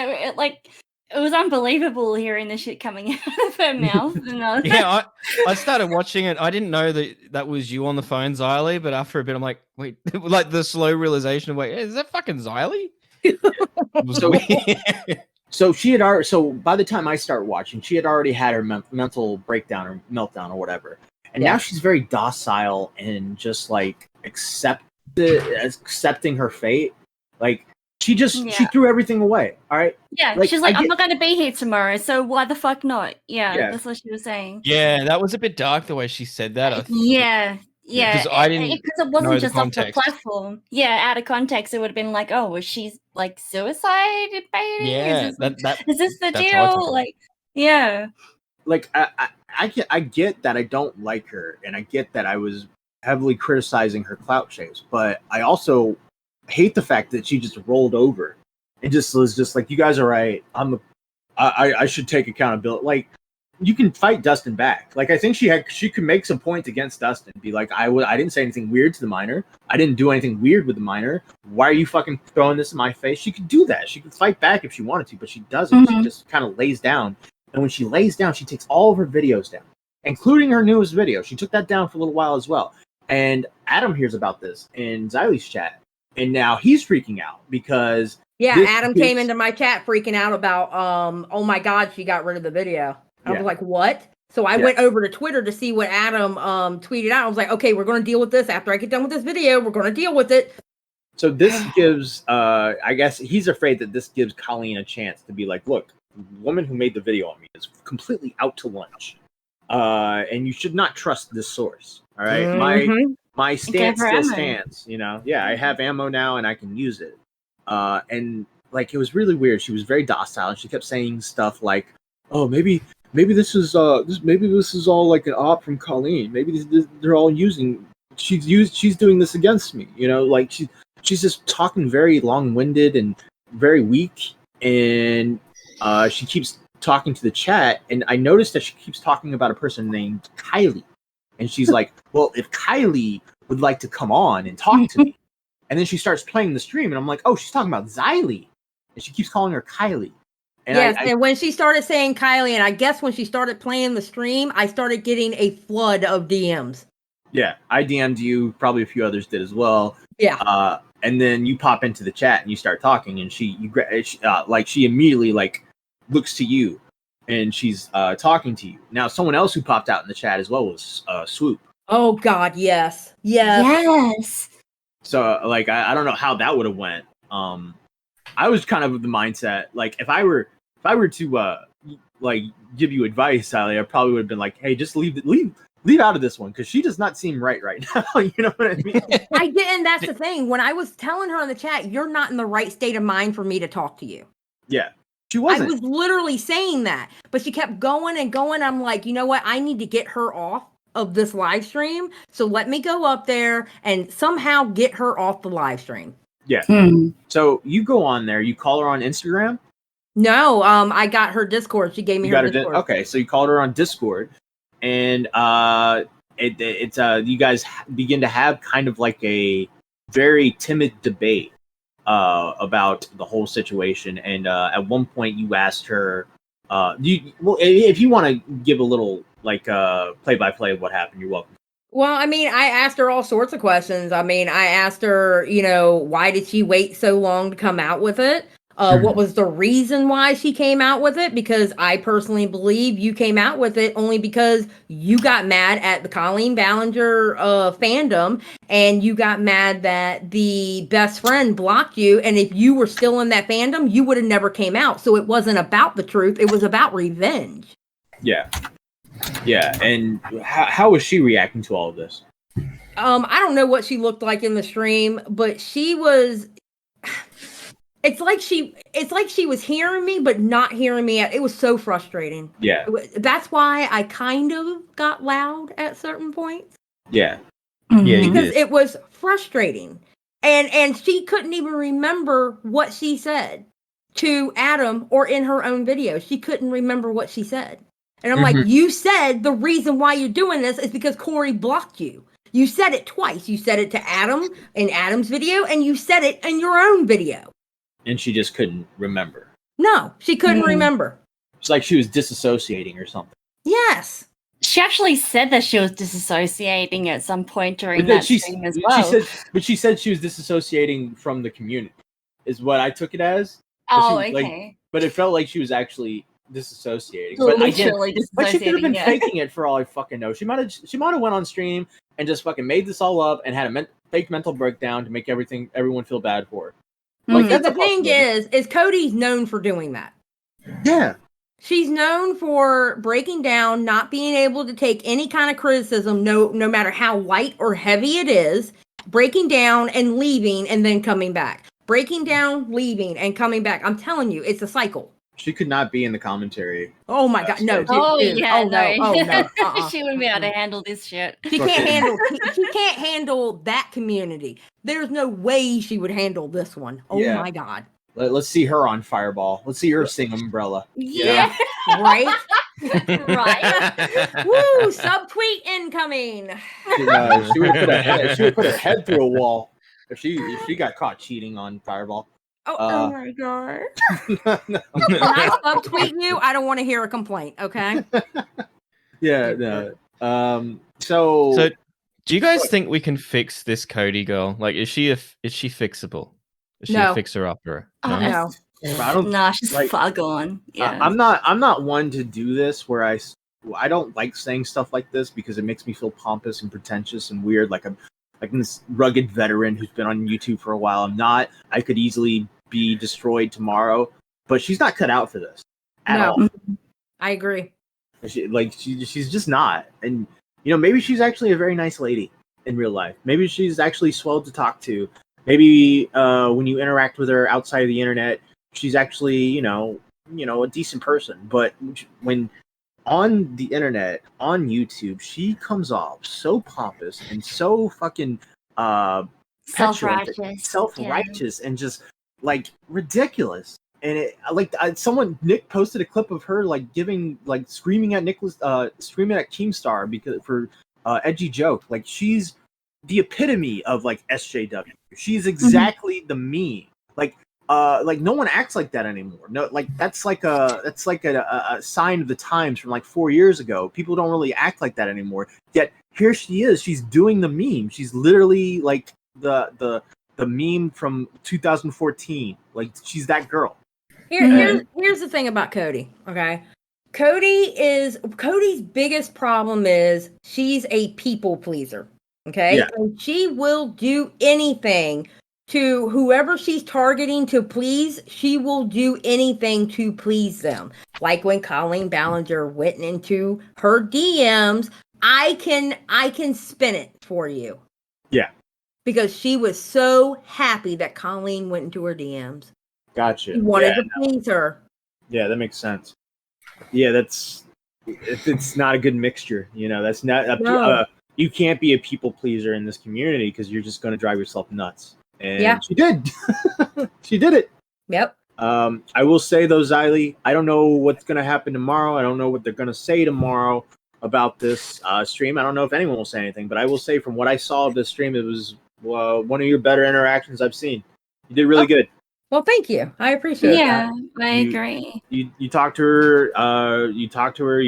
It was unbelievable hearing the shit coming out of her mouth. And yeah, I started watching it. I didn't know that was you on the phone, Xylie, but after a bit, I'm like, wait, like the slow realization of, wait, is that fucking Xylie? So she had already. So by the time I start watching, she had already had her mental breakdown or meltdown or whatever, and now she's very docile and just like accepting her fate. Like she threw everything away. All right. Yeah, like, she's like, I'm not going to be here tomorrow, so why the fuck not? Yeah, that's what she was saying. Yeah, that was a bit dark the way she said that. Yeah. Because I didn't. Because it wasn't just off the platform. Yeah, out of context, it would have been like, oh, was she like suicide baiting? Yeah, is this the deal? Like, yeah. Like I get that I don't like her, and I get that I was heavily criticizing her clout chase, but I also hate the fact that she just rolled over and just was just like, you guys are right. I should take accountability. Like, you can fight Dustin back. Like, I think she could make some points against Dustin. Be like, I didn't say anything weird to the minor. I didn't do anything weird with the minor. Why are you fucking throwing this in my face? She could do that. She could fight back if she wanted to, but she doesn't. She just kind of lays down. And when she lays down, she takes all of her videos down, including her newest video. She took that down for a little while as well. And Adam hears about this in Xylie's chat. And now he's freaking out because Adam came into my chat freaking out about oh my god, she got rid of the video. I was like, what? So I went over to Twitter to see what Adam tweeted out. I was like, okay, we're going to deal with this after I get done with this video. We're going to deal with it. So this gives I guess he's afraid that this gives Colleen a chance to be like, look, the woman who made the video on me is completely out to lunch, and you should not trust this source. All right, my stance still stands. You know, I have ammo now and I can use it. And like, it was really weird. She was very docile and she kept saying stuff like, "Oh, maybe this is all like an op from Colleen. Maybe they're all using. She's doing this against me. You know, like she's just talking very long-winded and very weak, and she keeps talking to the chat. And I noticed that she keeps talking about a person named Xylie. And she's like, well, if Xylie would like to come on and talk to me. And then she starts playing the stream, and I'm like, oh, she's talking about Xylie. And she keeps calling her Kylie. And and when she started saying Kylie, and I guess when she started playing the stream, I started getting a flood of DMs. Yeah, I DM'd you. Probably a few others did as well. Yeah. and then you pop into the chat and you start talking, and she immediately like looks to you, and she's talking to you. Now, someone else who popped out in the chat as well was Swoop. Oh God, yes. Yes. So like I don't know how that would have went. I was kind of the mindset like if I were to like give you advice, Xylie, I probably would have been like, hey, just leave out of this one because she does not seem right now. You know what I mean? I didn't. That's the thing. When I was telling her in the chat, you're not in the right state of mind for me to talk to you. Yeah, she wasn't. I was literally saying that, but she kept going and going. I'm like, you know what? I need to get her off of this live stream. So let me go up there and somehow get her off the live stream. Yeah. So you go on there. You call her on Instagram. No, I got her Discord. She gave me her Discord. Okay, so you called her on Discord, and it's you guys begin to have kind of like a very timid debate about the whole situation. And at one point, you asked her, if you want to give a little like play-by-play of what happened, you're welcome. Well, I mean, I asked her all sorts of questions. I mean, I asked her, why did she wait so long to come out with it? What was the reason why she came out with it? Because I personally believe you came out with it only because you got mad at the Colleen Ballinger fandom, and you got mad that the best friend blocked you. And if you were still in that fandom, you would have never came out. So it wasn't about the truth. It was about revenge. Yeah. Yeah. And how was she reacting to all of this? I don't know what she looked like in the stream, but she was... It's like she was hearing me, but not hearing me. It was so frustrating. Yeah. That's why I kind of got loud at certain points. Yeah. Yeah. Because it was frustrating. And she couldn't even remember what she said to Adam or in her own video. She couldn't remember what she said. And I'm like, you said the reason why you're doing this is because Corey blocked you. You said it twice. You said it to Adam in Adam's video, and you said it in your own video. And she just couldn't remember. No, she couldn't remember. It's like she was disassociating or something. Yes. She actually said that she was disassociating at some point during that stream as well. She said she was disassociating from the community, is what I took it as. Oh, okay. But it felt like she was actually disassociating. Literally But she could have been yeah. faking it for all I fucking know. She might have went on stream and just fucking made this all up and had a fake mental breakdown to make everyone feel bad for her. Like, the thing is Cody's known for doing that. Yeah. She's known for breaking down, not being able to take any kind of criticism, no matter how light or heavy it is, breaking down and leaving and then coming back. Breaking down, leaving, and coming back. I'm telling you, it's a cycle. She could not be in the commentary. Oh my God, no. Oh, yeah, oh, no. Oh, no. She wouldn't be able to handle this shit. She can't handle that community. There's no way she would handle this one. Oh my God. Let's see her on Fireball. Let's see her sing Umbrella. Yeah. Right? Right. Woo, subtweet incoming. She would put her head through a wall if she got caught cheating on Fireball. Oh my God. When I subtweet you, I don't want to hear a complaint, okay? Yeah, no. So do you guys think we can fix this Cody girl? Like, is she fixable? Is she a fixer-upper? No. No, she's far gone. Yeah. I'm not one to do this where I don't like saying stuff like this because it makes me feel pompous and pretentious and weird. Like I'm this rugged veteran who's been on YouTube for a while. I'm not. I could easily be destroyed tomorrow, but she's not cut out for this at all. I agree. She's just not. And maybe she's actually a very nice lady in real life. Maybe she's actually swell to talk to. Maybe when you interact with her outside of the internet, she's actually a decent person. But when on the internet, on YouTube, she comes off so pompous and so fucking self-righteous and just like ridiculous. And Nick posted a clip of her like screaming at Keemstar because for edgy joke. Like, she's the epitome of like SJW. She's exactly the meme. Like no one acts like that anymore. No, like that's like a sign of the times from like 4 years ago. People don't really act like that anymore. Yet here she is. She's doing the meme. She's literally like the the meme from 2014. Like she's that girl. Here's the thing about Cody. Okay, Cody's biggest problem is she's a people pleaser. Okay, Yeah. and she will do anything to whoever she's targeting to please. She will do anything to please them. Like when Colleen Ballinger went into her DMs, I can spin it for you. Yeah. Because she was so happy that Colleen went into her DMs. Gotcha. He wanted to please her. Yeah, that makes sense. Yeah, it's not a good mixture. You know, that's not. No. You can't be a people pleaser in this community because you're just going to drive yourself nuts. And Yeah. she did. She did it. Yep. I will say though, Xylie, I don't know what's going to happen tomorrow. I don't know what they're going to say tomorrow about this stream. I don't know if anyone will say anything, but I will say from what I saw of this stream, it was one of your better interactions I've seen. You did really good. Well, thank you. I appreciate Yeah, that. I agree. You talked to her. You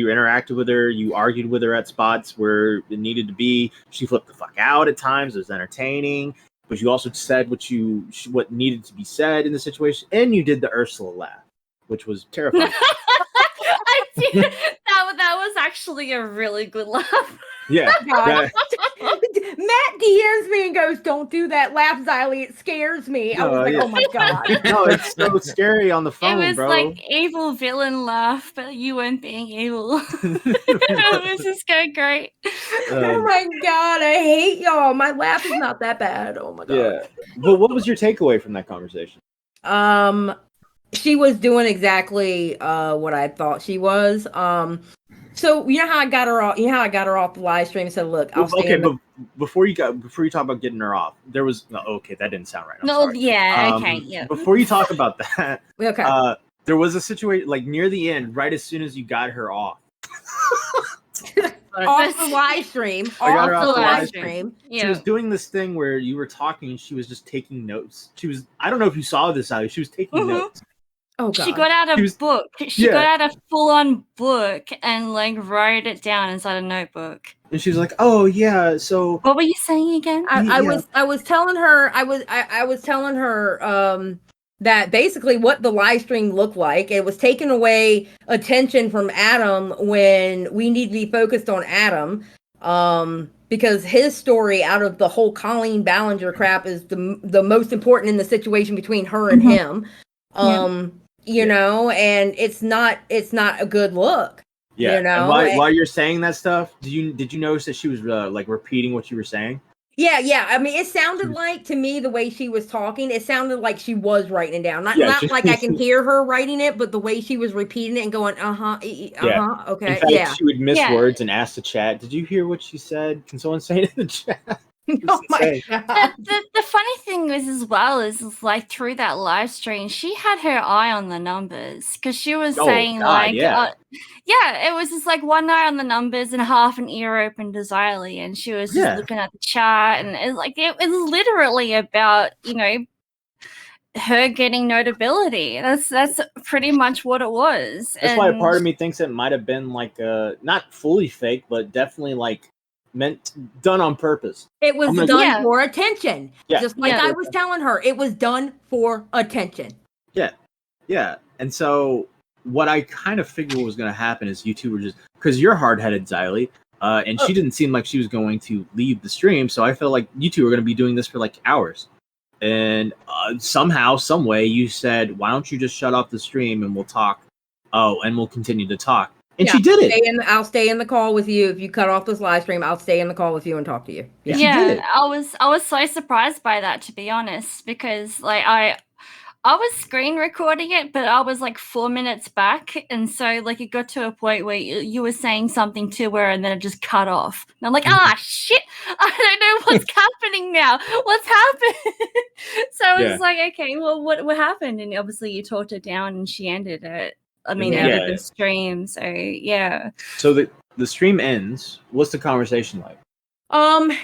interacted with her. You argued with her at spots where it needed to be. She flipped the fuck out at times. It was entertaining. But you also said what needed to be said in the situation, and you did the Ursula laugh, which was terrifying. I did. That was actually a really good laugh. Yeah. God. Matt DMs me and goes, "Don't do that laugh, Xylie. It scares me." I was like, "Oh my god!" No, it's so scary on the phone, It was bro. like evil villain laugh, but you weren't being evil. It was just going great. Oh my god, I hate y'all. My laugh is not that bad. Oh my god. Yeah. But what was your takeaway from that conversation? She was doing exactly what I thought she was. So you know how I got her off. You know how I got her off the live stream and said, "Look, I'll stay." Okay, but before you talk about getting her off, there was okay. That didn't sound right. I'm No, sorry. yeah, okay, yeah. Before you talk about that, Okay. there was a situation like near the end, right as soon as you got her off. Off the live stream. I got her Off off the the live live stream. She was doing this thing where you were talking and she was just taking notes. I don't know if you saw this, Ali. She was taking notes. Oh god. She got out a book. She got out a full-on book and like wrote it down inside a notebook. And she was like, "Oh yeah, so." What were you saying again? I was telling her I was telling her that basically what the live stream looked like. It was taking away attention from Adam when we need to be focused on Adam. Because his story out of the whole Colleen Ballinger crap is the most important in the situation between her and him. You know, and it's not a good look. Yeah. You know, and while you're saying that stuff, did you notice that she was like repeating what you were saying? Yeah. I mean, it sounded like to me the way she was talking, it sounded like she was writing it down. Not like I can hear her writing it, but the way she was repeating it and going, okay, In fact, she would miss words and ask the chat, "Did you hear what she said? Can someone say it in the chat?" Oh my god. The funny thing is as well is like through that live stream, she had her eye on the numbers because she was saying it was just like one eye on the numbers and half an ear open to Xyli, and she was just looking at the chat, and it was literally about her getting notability. That's pretty much what it was. That's why a part of me thinks it might have been like not fully fake, but definitely like done on purpose. It was done for attention. Yeah. Just like I was telling her, it was done for attention. Yeah. And so what I kind of figured was going to happen is you two were just, because you're hard-headed, Xylie, and she didn't seem like she was going to leave the stream, so I felt like you two were going to be doing this for like hours. And somehow, some way, you said, "Why don't you just shut off the stream and we'll talk? And we'll continue to talk." And she did it. I'll stay in the call with you. If you cut off this live stream, I'll stay in the call with you and talk to you. Yeah, I was so surprised by that, to be honest, because like I was screen recording it, but I was like 4 minutes back, and so like it got to a point where you were saying something to her, and then it just cut off. And I'm like, shit, I don't know what's happening now. What's happened? So I was like, okay, well, what happened? And obviously you talked her down, and she ended it. Ended the stream. So yeah. So the stream ends. What's the conversation like?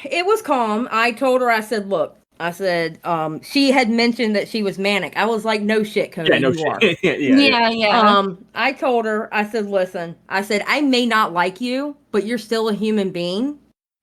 It was calm. I told her, I said, look. I said, she had mentioned that she was manic. I was like, no shit, Cody, you are. Yeah. I told her, I said, listen, I may not like you, but you're still a human being,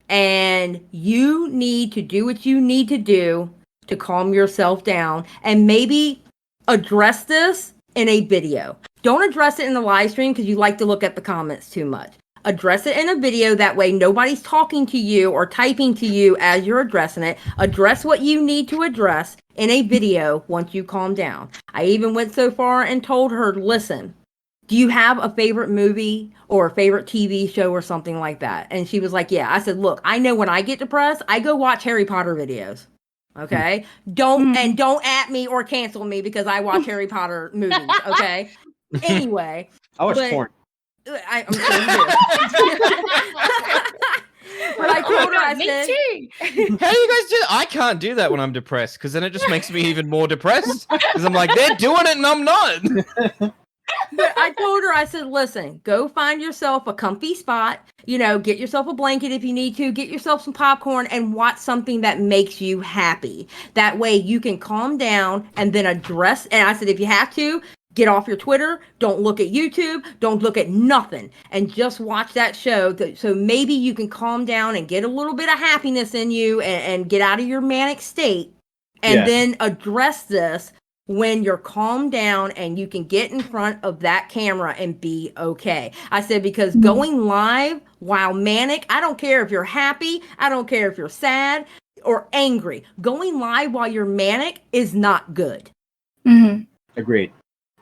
and you need to do what you need to do to calm yourself down and maybe address this in a video. Don't address it in the live stream because you like to look at the comments too much. Address it in a video. That way nobody's talking to you or typing to you as you're addressing it. Address what you need to address in a video once you calm down. I even went so far and told her, listen, do you have a favorite movie or a favorite TV show or something like that? And she was like, yeah. I said, look, I know when I get depressed, I go watch Harry Potter videos. Okay? Don't at me or cancel me because I watch Harry Potter movies. Okay? Anyway. I watch porn. I'm sure. But I told her, I said, too. How do you guys do that? I can't do that when I'm depressed because then it just makes me even more depressed because I'm like, they're doing it and I'm not. But I told her, I said, listen, go find yourself a comfy spot, get yourself a blanket if you need to, get yourself some popcorn and watch something that makes you happy. That way you can calm down and then address. And I said, if you have to, get off your Twitter, don't look at YouTube, don't look at nothing, and just watch that show. So maybe you can calm down and get a little bit of happiness in you and get out of your manic state and then address this when you're calmed down and you can get in front of that camera and be okay. I said, because going live while manic, I don't care if you're happy, I don't care if you're sad or angry. Going live while you're manic is not good. Mm-hmm. Agreed.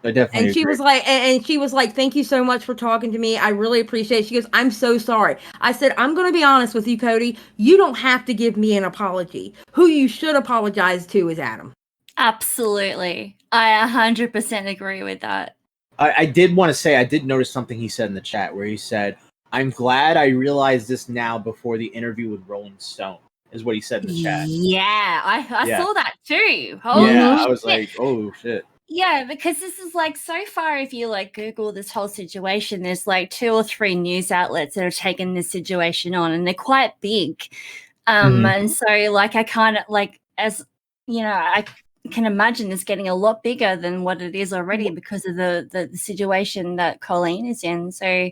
I definitely and she agree. was like, and she was like, thank you so much for talking to me. I really appreciate it. She goes, I'm so sorry. I said, I'm going to be honest with you, Cody. You don't have to give me an apology. Who you should apologize to is Adam. Absolutely. I 100% agree with that. I did want to say, I did notice something he said in the chat where he said, I'm glad I realized this now before the interview with Rolling Stone, is what he said in the chat. Yeah, I saw that too. I was like, oh shit. Yeah, because this is like so far, if you like Google this whole situation, there's like 2 or 3 news outlets that have taken this situation on and they're quite big. And so like I kind of like, as you know, I can imagine this getting a lot bigger than what it is already because of the situation that Colleen is in. So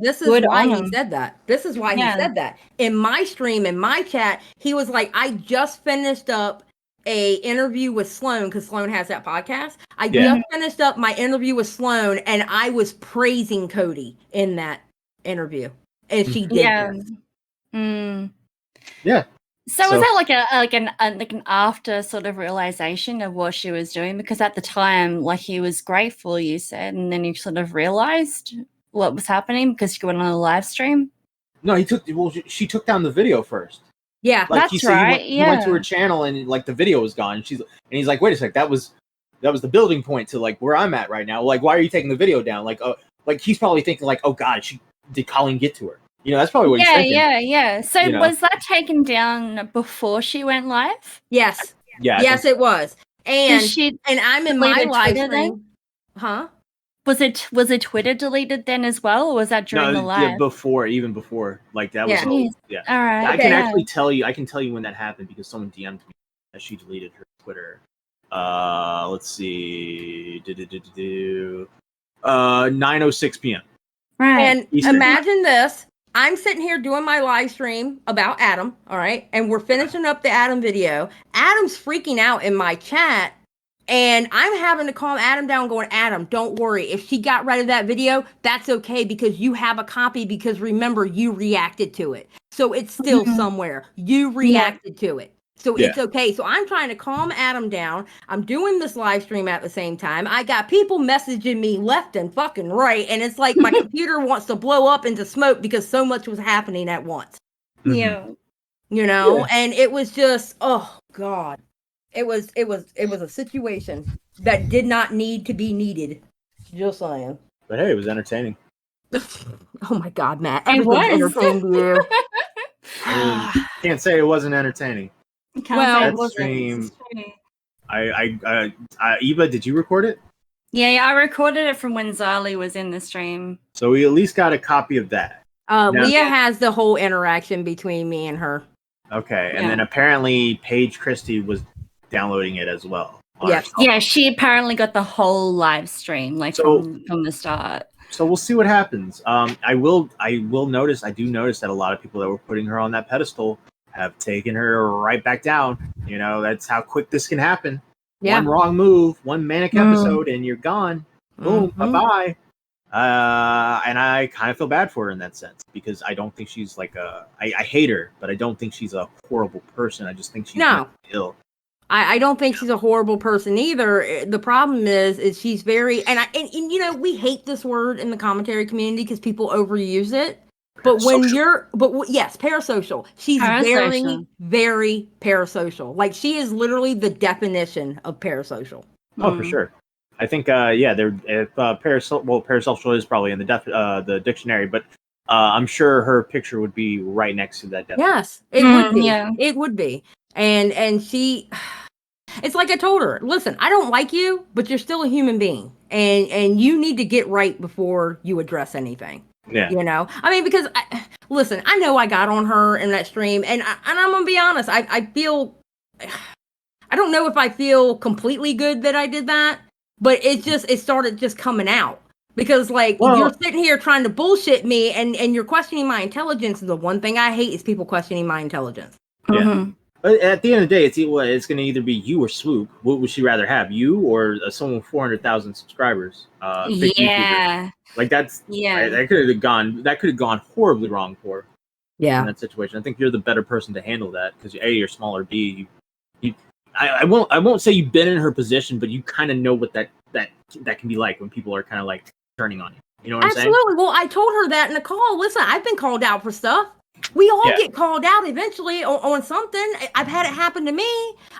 this is why he said that. This is why he said that. In my stream, in my chat, he was like, I just finished up a interview with Sloan because Sloan has that podcast. I just finished up my interview with Sloan and I was praising Cody in that interview. And she did that. Yeah. So was that like an after sort of realization of what she was doing? Because at the time, like he was grateful, you said, and then you sort of realized what was happening because you went on a live stream. No, she took down the video first. Yeah, like that's right. He went to her channel and like the video was gone. And he's like, wait a sec, that was the building point to like where I'm at right now. Like, why are you taking the video down? Like, he's probably thinking like, oh God, did Colleen get to her? That's probably what he's thinking. Yeah. So was that taken down before she went live? Yes. Yeah. Yes, it was. And I'm in my live stream. Then? Huh? Was it Twitter deleted then as well, or was that during the live? Yeah, even before. Like that was All right. I can actually tell you. I can tell you when that happened because someone DM'd me that she deleted her Twitter. Let's see. 9:06 p.m. Right. And Eastern. imagine this. I'm sitting here doing my live stream about Adam, all right? And we're finishing up the Adam video. Adam's freaking out in my chat, and I'm having to calm Adam down going, Adam, don't worry. If she got rid of that video, that's okay because you have a copy because remember, you reacted to it. So it's still somewhere. You reacted to it. So it's okay. So I'm trying to calm Adam down. I'm doing this live stream at the same time. I got people messaging me left and fucking right. And it's like my computer wants to blow up into smoke because so much was happening at once. Yeah. And it was just, oh God. It was a situation that did not need to be needed. Just saying. But hey, it was entertaining. Oh my God, Matt. It was entertained you. Can't say it wasn't entertaining. Well, that stream. Eva, did you record it? Yeah, I recorded it from when Xyli was in the stream. So we at least got a copy of that. Leah has the whole interaction between me and her. Okay, and then apparently Paige Christie was downloading it as well. Yeah, she apparently got the whole live stream, like from the start. So we'll see what happens. I do notice that a lot of people that were putting her on that pedestal have taken her right back down. You know, that's how quick this can happen. Yeah. One wrong move, one manic episode, and you're gone. Boom, Mhm. bye-bye. And I kind of feel bad for her in that sense because I don't think she's like I hate her, but I don't think she's a horrible person. I just think she's No. ill. I don't think she's a horrible person either. The problem is she's very and you know, we hate this word in the commentary community because people overuse it. But when you're yes, parasocial. She's Parasocial. very parasocial. Like she is literally the definition of parasocial. Oh, for sure. I think parasocial is probably in the dictionary, but I'm sure her picture would be right next to that definition. Yes, it would be. Yeah. It would be. And she it's like I told her, listen, I don't like you, but you're still a human being. And you need to get right before you address anything. Yeah. You know? I mean, because listen, I know I got on her in that stream and I'm gonna be honest, I feel I don't know if I feel completely good that I did that, but it started just coming out. Because you're sitting here trying to bullshit me and you're questioning my intelligence. And the one thing I hate is people questioning my intelligence. Yeah. Mm-hmm. But at the end of the day, it's going to either be you or Swoop. What would she rather have, you or someone with 400,000 subscribers? Fake Yeah. YouTuber? Like that could have gone horribly wrong for her in that situation. I think you're the better person to handle that because A, you're smaller. B, I won't say you've been in her position, but you kind of know what that can be like when people are kind of like turning on you. You know what I'm saying? Absolutely. Well, I told her that in the call. Listen, I've been called out for stuff. We all get called out eventually on something. I've had it happen to me.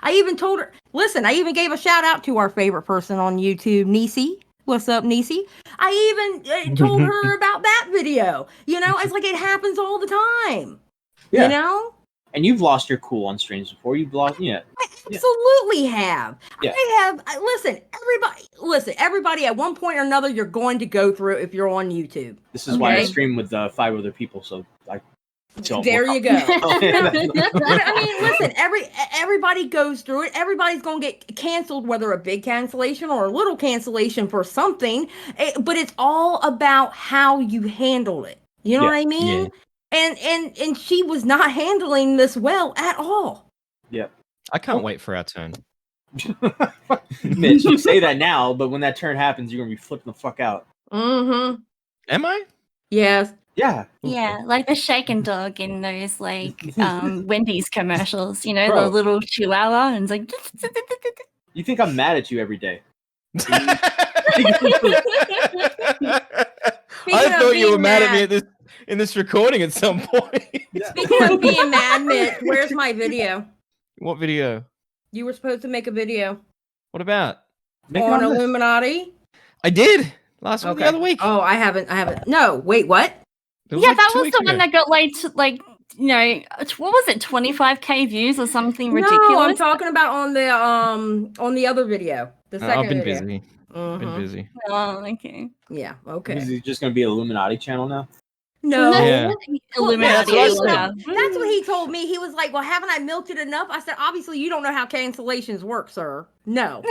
I even told her, listen, I even gave a shout out to our favorite person on YouTube, Nisi. What's up, Nisi? I even told her about that video. You know, it's like it happens all the time. Yeah. You know? And you've lost your cool on streams before. You've lost, I absolutely have. Yeah. Everybody at one point or another, you're going to go through it if you're on YouTube. This is why I stream with 5 other people, so I don't. There you go. I mean, listen, everybody goes through it. Everybody's going to get canceled, whether a big cancellation or a little cancellation for something. But it's all about how you handle it. You know what I mean? Yeah. And she was not handling this well at all. Yep. I can't wait for our turn. Mitch, you say that now, but when that turn happens, you're gonna be flipping the fuck out. Mm-hmm. Am I? Yes. Yeah. Yeah, like the shaken dog in those Wendy's commercials, you know, Bro. the little chihuahua, and it's like. You think I'm mad at you every day? I thought you were mad at me in this recording at some point. Speaking of being mad, Mitch, where's my video? What video? You were supposed to make a video What about? on Illuminati. I did the other week. Oh, I haven't. No, wait, what? Yeah, that was the one that got what was it, 25K views or something ridiculous? No, I'm talking about on the other video. The second I've been video. busy. Been busy. Oh, okay. Yeah, okay. Is it just gonna be Illuminati channel now? No. Yeah. Illuminati. that's what I love. That's what he told me. He was like, well, haven't I milked it enough? I said, obviously, you don't know how cancellations work, sir. No.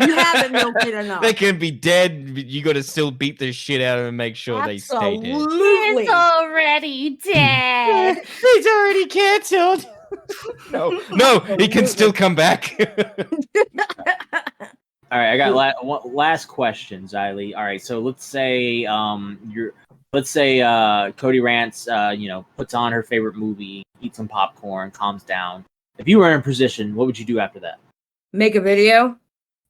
You haven't milked it enough. They can be dead, but you got to still beat the shit out of them and make sure they stay dead. Absolutely. He's already dead. He's already cancelled. No, he can still come back. All right, I got last question, Xylie. All right, so let's say Cody Rants, puts on her favorite movie, eats some popcorn, calms down. If you were in a position, what would you do after that? Make a video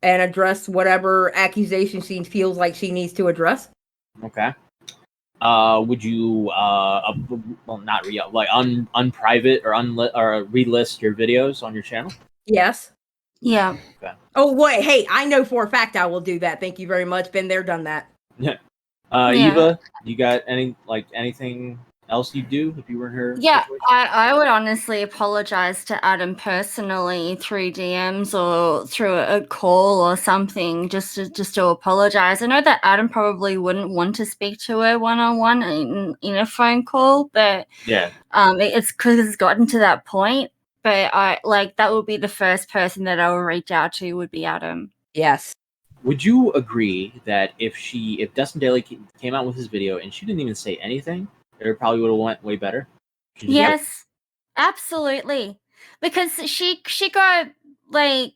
and address whatever accusation she feels like she needs to address. Okay. Would you not unprivate or relist your videos on your channel? Yes. Yeah. Okay. Oh wait, hey, I know for a fact I will do that. Thank you very much. Been there, done that. Yeah. Yeah. Eva, you got anything else you do if you were in her Yeah, situation? I would honestly apologize to Adam personally through DMs or through a call or something, just to apologize. I know that Adam probably wouldn't want to speak to her one-on-one in a phone call, but Yeah. it's because it's gotten to that point. But that would be the first person that I would reach out to would be Adam. Yes. Would you agree that if Dustin Daly came out with his video and she didn't even say anything, it probably would have went way better? Yes. Absolutely. Because she got like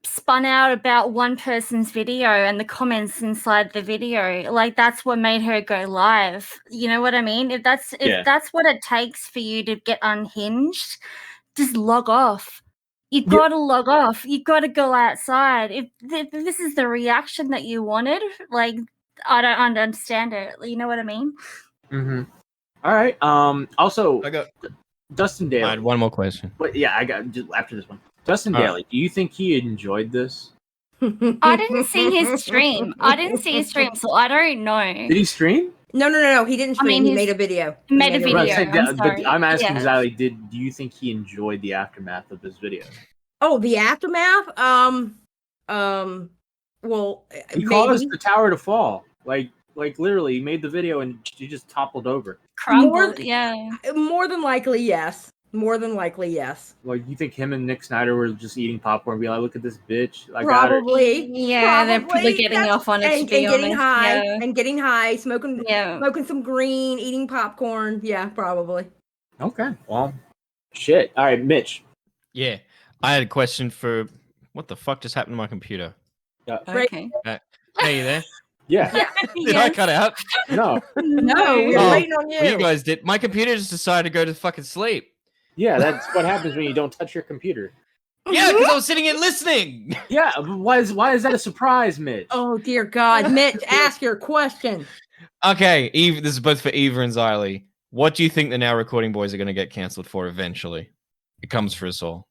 spun out about one person's video and the comments inside the video. Like that's what made her go live. You know what I mean? If that's what it takes for you to get unhinged, just log off. You gotta log off. You gotta go outside. If this is the reaction that you wanted, like I don't understand it. You know what I mean? Mm-hmm. All right. Also, I got Dustin Daly. I had one more question. But yeah, I got just after this one. Dustin Daly. Do you think he enjoyed this? I didn't see his stream. So I don't know. Did he stream? No. He didn't stream. He made a video. He made a video. I'm asking Xylie, do you think he enjoyed the aftermath of this video? Oh, the aftermath? Well, he caused the tower to fall. Like literally, he made the video and she just toppled over. Crumbled, More than likely, yes. Like, you think him and Nick Snyder were just eating popcorn and be like, look at this bitch? I probably. Got her. Yeah, they're probably getting off on it and getting high, smoking some green, eating popcorn. Yeah, probably. Okay. Well, shit. All right, Mitch. Yeah. I had a question for what the fuck just happened to my computer? Okay. Hey, you there? Yeah. Did I cut out? No. No, we were waiting on you. Well, you guys did. My computer just decided to go to fucking sleep. Yeah, that's what happens when you don't touch your computer. Yeah, because I was sitting and listening. Yeah, but why is that a surprise, Mitch? Oh dear God, Mitch, ask your question. Okay, Eve. This is both for Eva and Xylie. What do you think the Now Recording Boys are going to get cancelled for eventually? It comes for us all.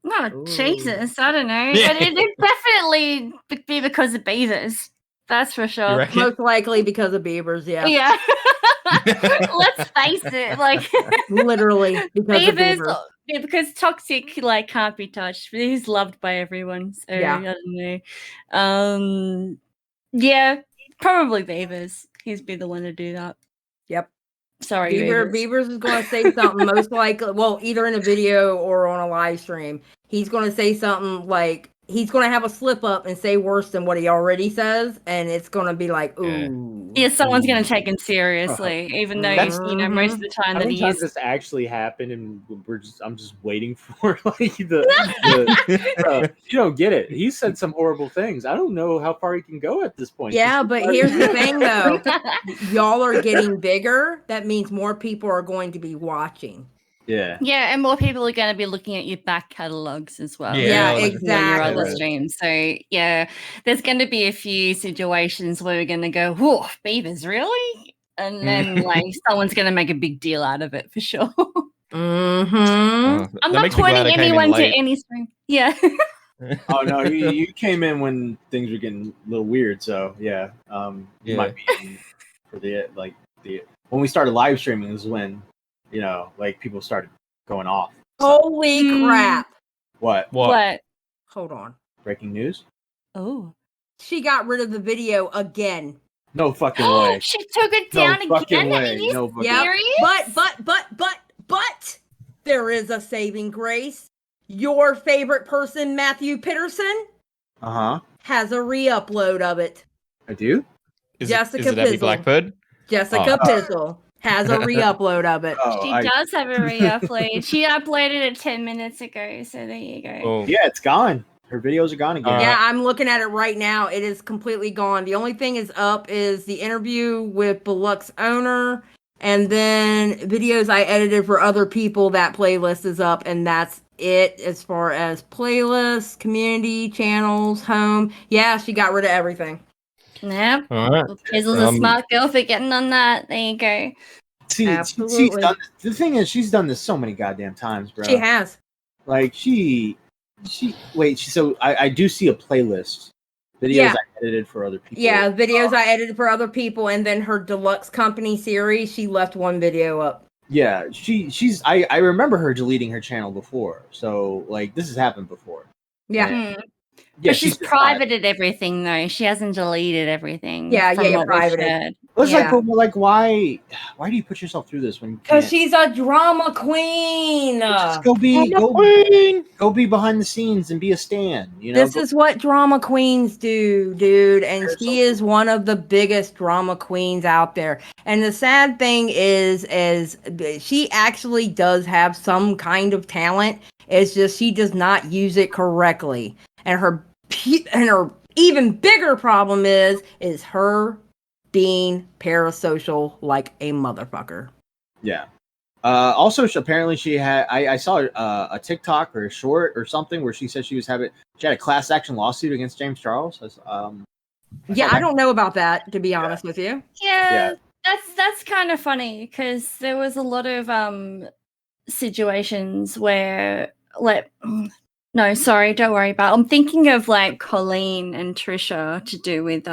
Oh, Jesus, I don't know. Yeah. But it'd definitely be because of Beavers. That's for sure. Most likely because of Beavers, yeah. Yeah. Let's face it, like literally because of Beavers. Yeah, because Toxic can't be touched. But he's loved by everyone. So I don't know. Yeah, probably Beavers. He's be the one to do that. Yep. Sorry, Beavers is going to say something most likely, well, either in a video or on a live stream. He's going to say something like, he's going to have a slip up and say worse than what he already says, and it's going to be like, ooh. Yeah, someone's going to take him seriously, even though most of the time that he is. This actually happened, and I'm just waiting for you don't get it. He said some horrible things. I don't know how far he can go at this point. Yeah, but here's the thing, though. Y'all are getting bigger. That means more people are going to be watching. Yeah. Yeah, and more people are going to be looking at your back catalogs as well. Yeah, exactly. Your other streams. So, yeah, there's going to be a few situations where we're going to go, whoa, Beavers, really? And then, someone's going to make a big deal out of it for sure. Mm-hmm. I'm not pointing anyone to any stream. Yeah. Oh, no, you came in when things were getting a little weird. So, yeah. You might be in for when we started live streaming is when, people started going off. Holy crap. What? Hold on. Breaking news? Oh. She got rid of the video again. No fucking way. She took it down again? No fucking way. But there is a saving grace. Your favorite person, Matthew Pitterson, has a re-upload of it. I do? Jessica Pizzle. Blackbird? Jessica Pizzle has a re-upload of it. She does have a re-upload. She uploaded it 10 minutes ago, so there you go. Oh. Yeah, it's gone. Her videos are gone again. Yeah, I'm looking at it right now. It is completely gone. The only thing is up is the interview with Beluxe owner, and then videos I edited for other people. That playlist is up, and that's it as far as playlists, community, channels, home. Yeah, she got rid of everything. Yeah. All right. Pizzle's a smart girl for getting on that. There you go. See, absolutely. The thing is, she's done this so many goddamn times, bro. She has. Like, so I do see a playlist. Videos I edited for other people. Yeah, videos I edited for other people, and then her deluxe company series, she left one video up. Yeah, I remember her deleting her channel before. So, this has happened before. Yeah. Yeah, But she's just private. privated everything though. She hasn't deleted everything. Yeah, from yeah, what we've privated. heard. It's Yeah. like, why do you put yourself through this when you Because can't? she's a drama queen. Just go be behind the scenes and be a stan. You know, This is what drama queens do, dude. And They're she so is one of the biggest drama queens out there. And the sad thing is she actually does have some kind of talent. It's just she does not use it correctly. And her even bigger problem is her being parasocial like a motherfucker. Yeah. Also, apparently she had. I saw a TikTok or a short or something where she said she had a class action lawsuit against James Charles. I don't know about that, to be honest with you. Yeah, that's kind of funny because there was a lot of situations where no, sorry, don't worry about it. I'm thinking of like Colleen and Trisha to do with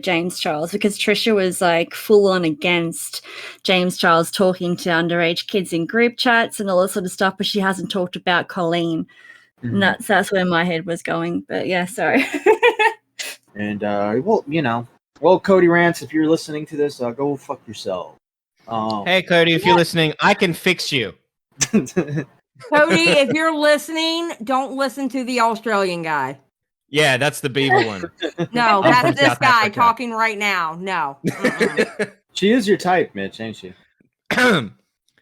James Charles, because Trisha was like full on against James Charles talking to underage kids in group chats and all that sort of stuff, but she hasn't talked about Colleen. Mhm. And that's where my head was going. But yeah, sorry. And Cody Rants, if you're listening to this, go fuck yourself. Hey, Cody, if you're listening, I can fix you. Cody, if you're listening, don't listen to the Australian guy. Yeah, that's the Beaver one. No, I'm that's from this South guy Africa. talking right now. No. Mm-mm. She is your type, Mitch, ain't she?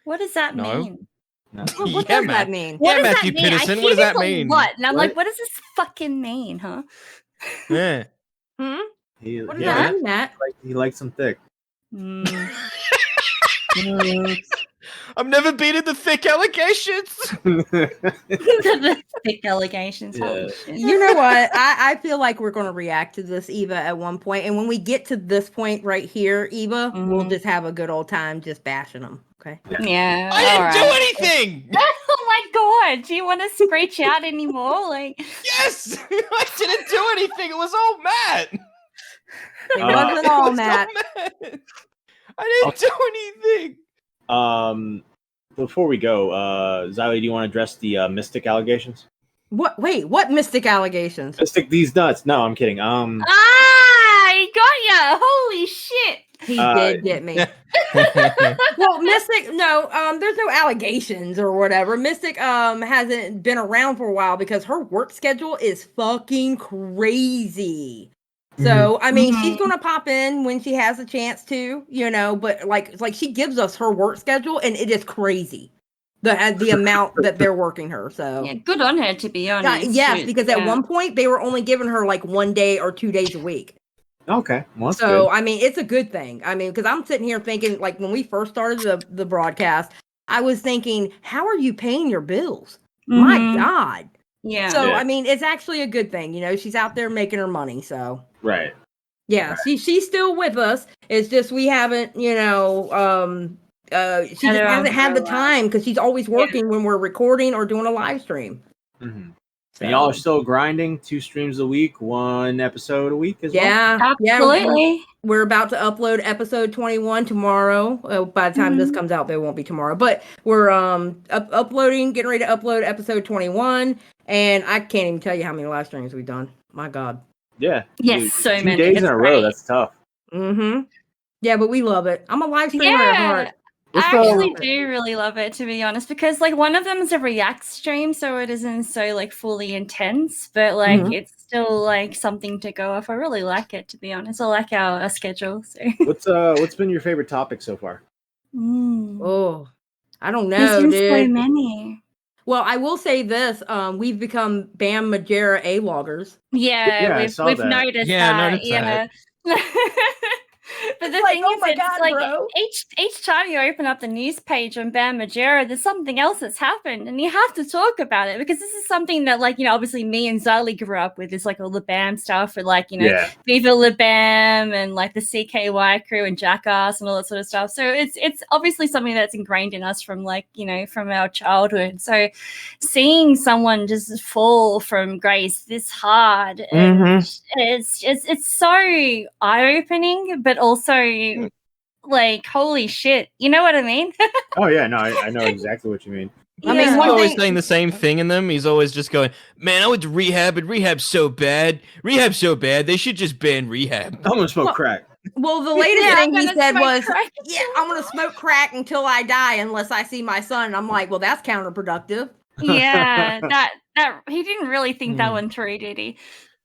What does that No. mean? No. What Yeah, does Matt. that mean? What Yeah, does Matthew that mean? Peterson, I what hear does that this a mean? lot, and I'm What? like, what does this fucking mean, huh? Yeah. Hmm? He, What he, does that Yeah. mean, Matt? he likes them thick. Mm. I've never been in the thick allegations. The thick allegations. Holy Yeah. shit. You know what? I feel like we're going to react to this, Eva, at one point. And when we get to this point right here, Eva, we'll Mhm. just have a good old time just bashing them. Okay. Yeah. I didn't do alright. anything. Oh my god! Do you want to screech out anymore? Like, Yes, I didn't do anything. It was all Matt. It wasn't It all was Matt. Matt. I didn't do anything. Before we go, Xylie, do you want to address the Mystic allegations? What? Wait, what mystic allegations? Mystic these nuts. No, I'm kidding. he got ya! Holy shit! He did get me. Well, Mystic, no, there's no allegations or whatever. Mystic hasn't been around for a while because her work schedule is fucking crazy. So, I mean, she's gonna pop in when she has a chance to, but like she gives us her work schedule and it is crazy. The amount that they're working her. So Yeah, good on her, to be honest. yes, Shit, because at yeah. one point they were only giving her like 1 day or 2 days a week. Okay, well, that's So good. I mean, it's a good thing. I mean, because I'm sitting here thinking, like when we first started the broadcast, I was thinking, how are you paying your bills? My Mhm. God. Yeah. So Yeah. I mean, it's actually a good thing. She's out there making her money. So Right. yeah, she's still with us. It's just we haven't, she just hasn't had the time because she's always working when we're recording or doing a live stream. Mm-hmm. So, And y'all are still grinding 2 streams a week, 1 episode a week as well? yeah, Absolutely. we're about to upload episode 21 tomorrow. By the time this comes out, there won't be tomorrow. But we're uploading, getting ready to upload episode 21. And I can't even tell you how many live streams we've done. My God. Yeah. Yes, Dude, so 2 many. days It's in a row, great. that's tough. Mm-hmm. Yeah, but we love it. I'm a live streamer at heart. Yeah. What's I the- actually do really love it, to be honest, because like one of them is a React stream, so it isn't so like fully intense, but like Mhm. it's still like something to go off. I really like it, to be honest. I like our schedule. So What's been your favorite topic so far? Oh, I don't know, there's been dude. so many. Well, I will say this: we've become Bam Majera A-loggers. Yeah, Yeah, I saw we've that. noticed Yeah, I that. noticed Yeah. But the Like, thing oh is, my it's God, like bro. each time you open up the news page on Bam Majera, there's something else that's happened, and you have to talk about it because this is something that, like, obviously me and Xyli grew up with. It's like all the Bam stuff, and like Yeah. Viva La Bam and like the CKY crew and Jackass and all that sort of stuff. So it's obviously something that's ingrained in us from from our childhood. So seeing someone just fall from grace this hard, and it's so eye opening, but also like, holy shit. You know what I mean? Oh yeah, no, I know exactly what you mean. I mean, He's one always thing- saying the same thing in them. He's always just going, man, I went to rehab, and rehab's so bad. Rehab's so bad. They should just ban rehab. I'm gonna smoke crack. Well, the latest Yeah, thing I'm he gonna said smoke was, crack. "Yeah, I'm gonna smoke crack until I die, unless I see my son." And I'm like, "Well, that's counterproductive." Yeah, that he didn't really think that Hmm. one through, did he?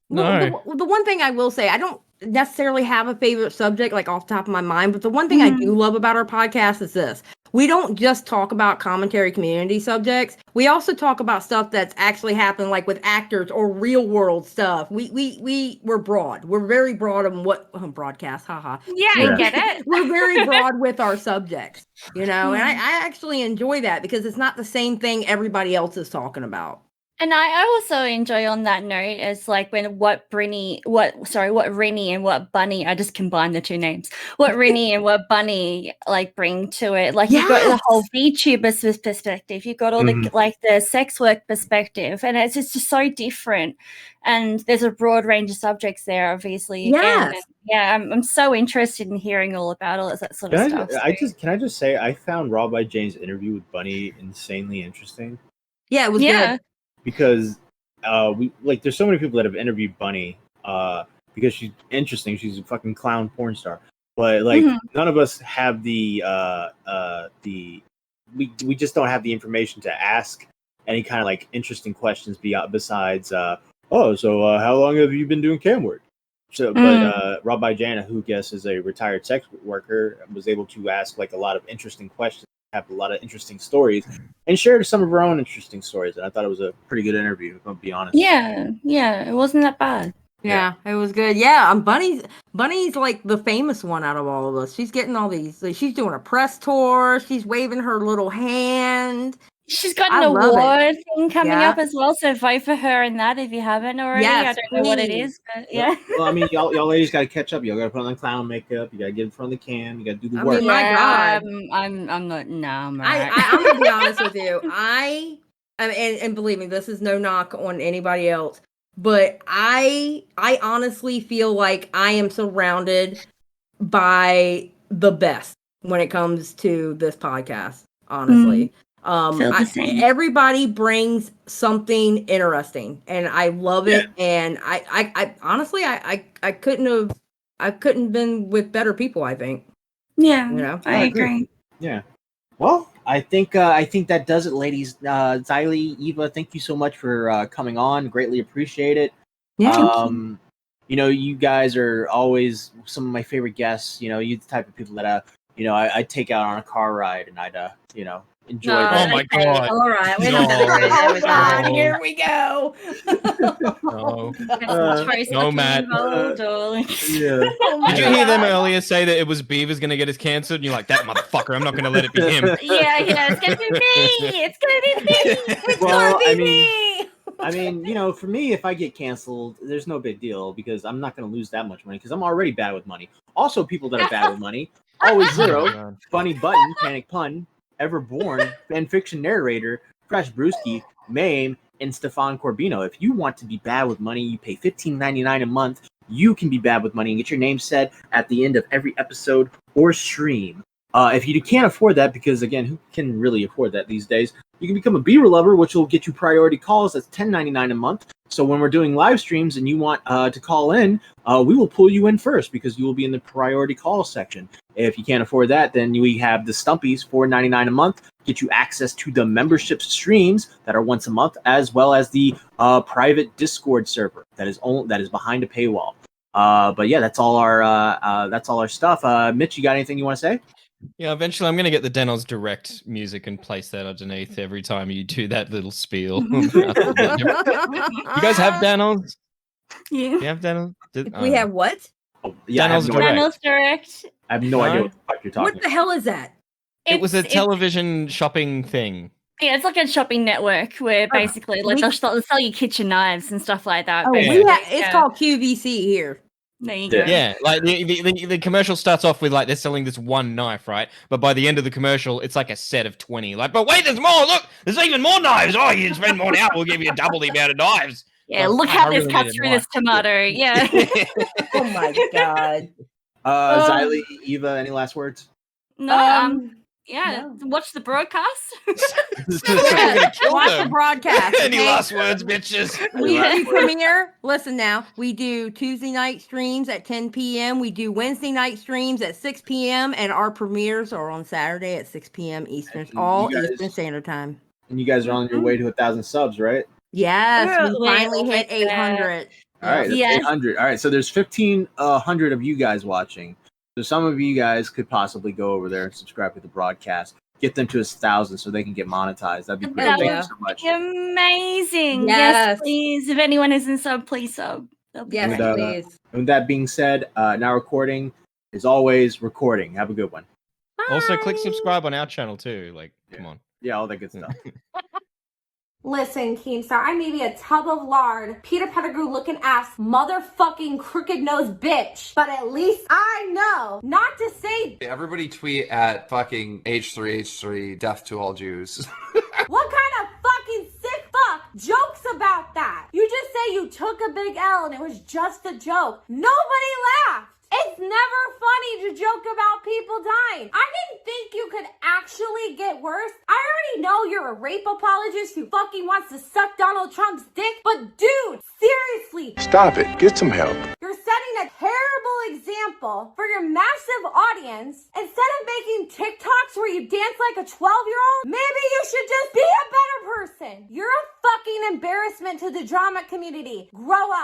Well, the one thing I will say, I don't necessarily have a favorite subject like off the top of my mind, but the one thing I do love about our podcast is this. We don't just talk about commentary community subjects. We also talk about stuff that's actually happened, like with actors or real world stuff. We're broad. We're very broad on what broadcast, haha. Yeah, I get it. We're very broad with our subjects, and I actually enjoy that because it's not the same thing everybody else is talking about. And I also enjoy on that note is like when what Rennie and what Bunny, I just combined the two names. What Rennie and what Bunny like bring to it. Like you've got the whole VTuber perspective, you've got all the like the sex work perspective, and it's just so different. And there's a broad range of subjects there, obviously. Again. I'm so interested in hearing all about all that sort of stuff. Can I just say I found Raw by Jane's interview with Bunny insanely interesting. Yeah, it was good. Because there's so many people that have interviewed Bunny because she's interesting. She's a fucking clown porn star. But none of us have we just don't have the information to ask any kind of like interesting questions besides how long have you been doing cam work? So but Rob by Jana, who guess is a retired sex worker, was able to ask like a lot of interesting questions, have a lot of interesting stories, and shared some of her own interesting stories. And I thought it was a pretty good interview, if I'll be honest. Yeah, it wasn't that bad. Yeah, it was good. Yeah, Bunny's like the famous one out of all of us. She's getting all these. Like, she's doing a press tour. She's waving her little hand. She's got an award thing coming up as well, so vote for her in that if you haven't already. Yes, I don't know what it is, but yeah. Well, I mean, y'all ladies got to catch up. Y'all got to put on the clown makeup. You got to get in front of the cam. You got to do the work. Mean, my God, I'm not. No, I'm I'm gonna be honest with you. And believe me, this is no knock on anybody else, but I honestly feel like I am surrounded by the best when it comes to this podcast. Honestly. Everybody brings something interesting, and I love it. And I honestly, I couldn't been with better people. I think. Yeah, I agree. Yeah. Well, I think that does it, ladies. Xylie, Eva, thank you so much for coming on. Greatly appreciate it. Yeah. You guys are always some of my favorite guests. You're the type of people that I'd take out on a car ride, and I'd enjoy that. Oh my God. All right. We're No. not gonna go there with that. Here we go. No, Matt. Yeah. Did you hear them earlier say that it was Beavers going to get us cancelled? And you're like, that motherfucker, I'm not going to let it be him. Yeah, it's gonna be me. It's gonna be me. It's Well, gonna be me. I mean, for me, if I get canceled, there's no big deal because I'm not going to lose that much money because I'm already bad with money. Also, people that are bad with money, Always Zero, Funny Button, Panic Pun, Everborn, Fanfiction Narrator, Fresh Brewski, Mame, and Stefan Corbino. If you want to be bad with money, you pay $15.99 a month. You can be bad with money and get your name said at the end of every episode or stream. If you can't afford that, because again, who can really afford that these days? You can become a Beaver Lover, which will get you priority calls. That's $10.99 a month. So when we're doing live streams and you want to call in, we will pull you in first because you will be in the priority call section. If you can't afford that, then we have the Stumpies, $4.99 a month, get you access to the membership streams that are once a month, as well as the private Discord server that is behind a paywall. But yeah, that's all our stuff. Mitch, you got anything you want to say? Yeah, eventually I'm going to get the Denos Direct music and place that underneath every time you do that little spiel. You guys have Denos? Yeah. You have Denos? We have what? Oh, yeah, Denos Direct. I have no idea what the fuck you're talking about. What the hell is that? It was a television shopping thing. Yeah, it's like a shopping network where basically they'll sell you kitchen knives and stuff like that. It's called QVC here. There you go. Yeah, like the commercial starts off with like they're selling this one knife, right? But by the end of the commercial, it's like a set of 20. Like, but wait, there's more. Look, there's even more knives. Oh, you spend more now, we'll give you double the amount of knives. Yeah, look how this cuts through this tomato. Yeah. Oh my God. Xylie, Eva, any last words? No, yeah, watch the broadcast. We're gonna kill Watch the them. broadcast. Any okay? last words, bitches? We premiere. Listen now. We do Tuesday night streams at 10 p.m. We do Wednesday night streams at 6 p.m. And our premieres are on Saturday at 6 p.m. Eastern, And all you guys- Eastern Standard Time. And you guys are on your way to 1,000 subs, right? Yes, we We're finally hit almost there. 800. All right, that's Yes. 800. All right, so there's 1,500 of you guys watching. So some of you guys could possibly go over there and subscribe to the broadcast. Get them to 1,000 so they can get monetized. That'd be great. That Thank would you so much. Amazing. Yes. Yes, please. If anyone isn't sub, please sub. That'll be Yes, great. please. And with that being said, now recording is always recording. Have a good one. Also, click subscribe on our channel too. Like, come on. Yeah, all that good stuff. Listen, Keemstar, I may be a tub of lard, Peter Pettigrew looking ass, motherfucking crooked nose bitch, but at least I know not to say Everybody tweet at fucking H3H3 death to all Jews. what kind of fucking sick fuck jokes about that. You just say you took a big L and it was just a joke. Nobody laughed. It's never funny to joke about people dying. I didn't think you could actually get worse. I already know you're a rape apologist who fucking wants to suck Donald Trump's dick, but dude, seriously, Stop it. Get some help. you're setting a terrible example for your massive audience. Instead of making TikToks where you dance like a 12-year-old, maybe you should just be a better person. You're a fucking embarrassment to the drama community. Grow up.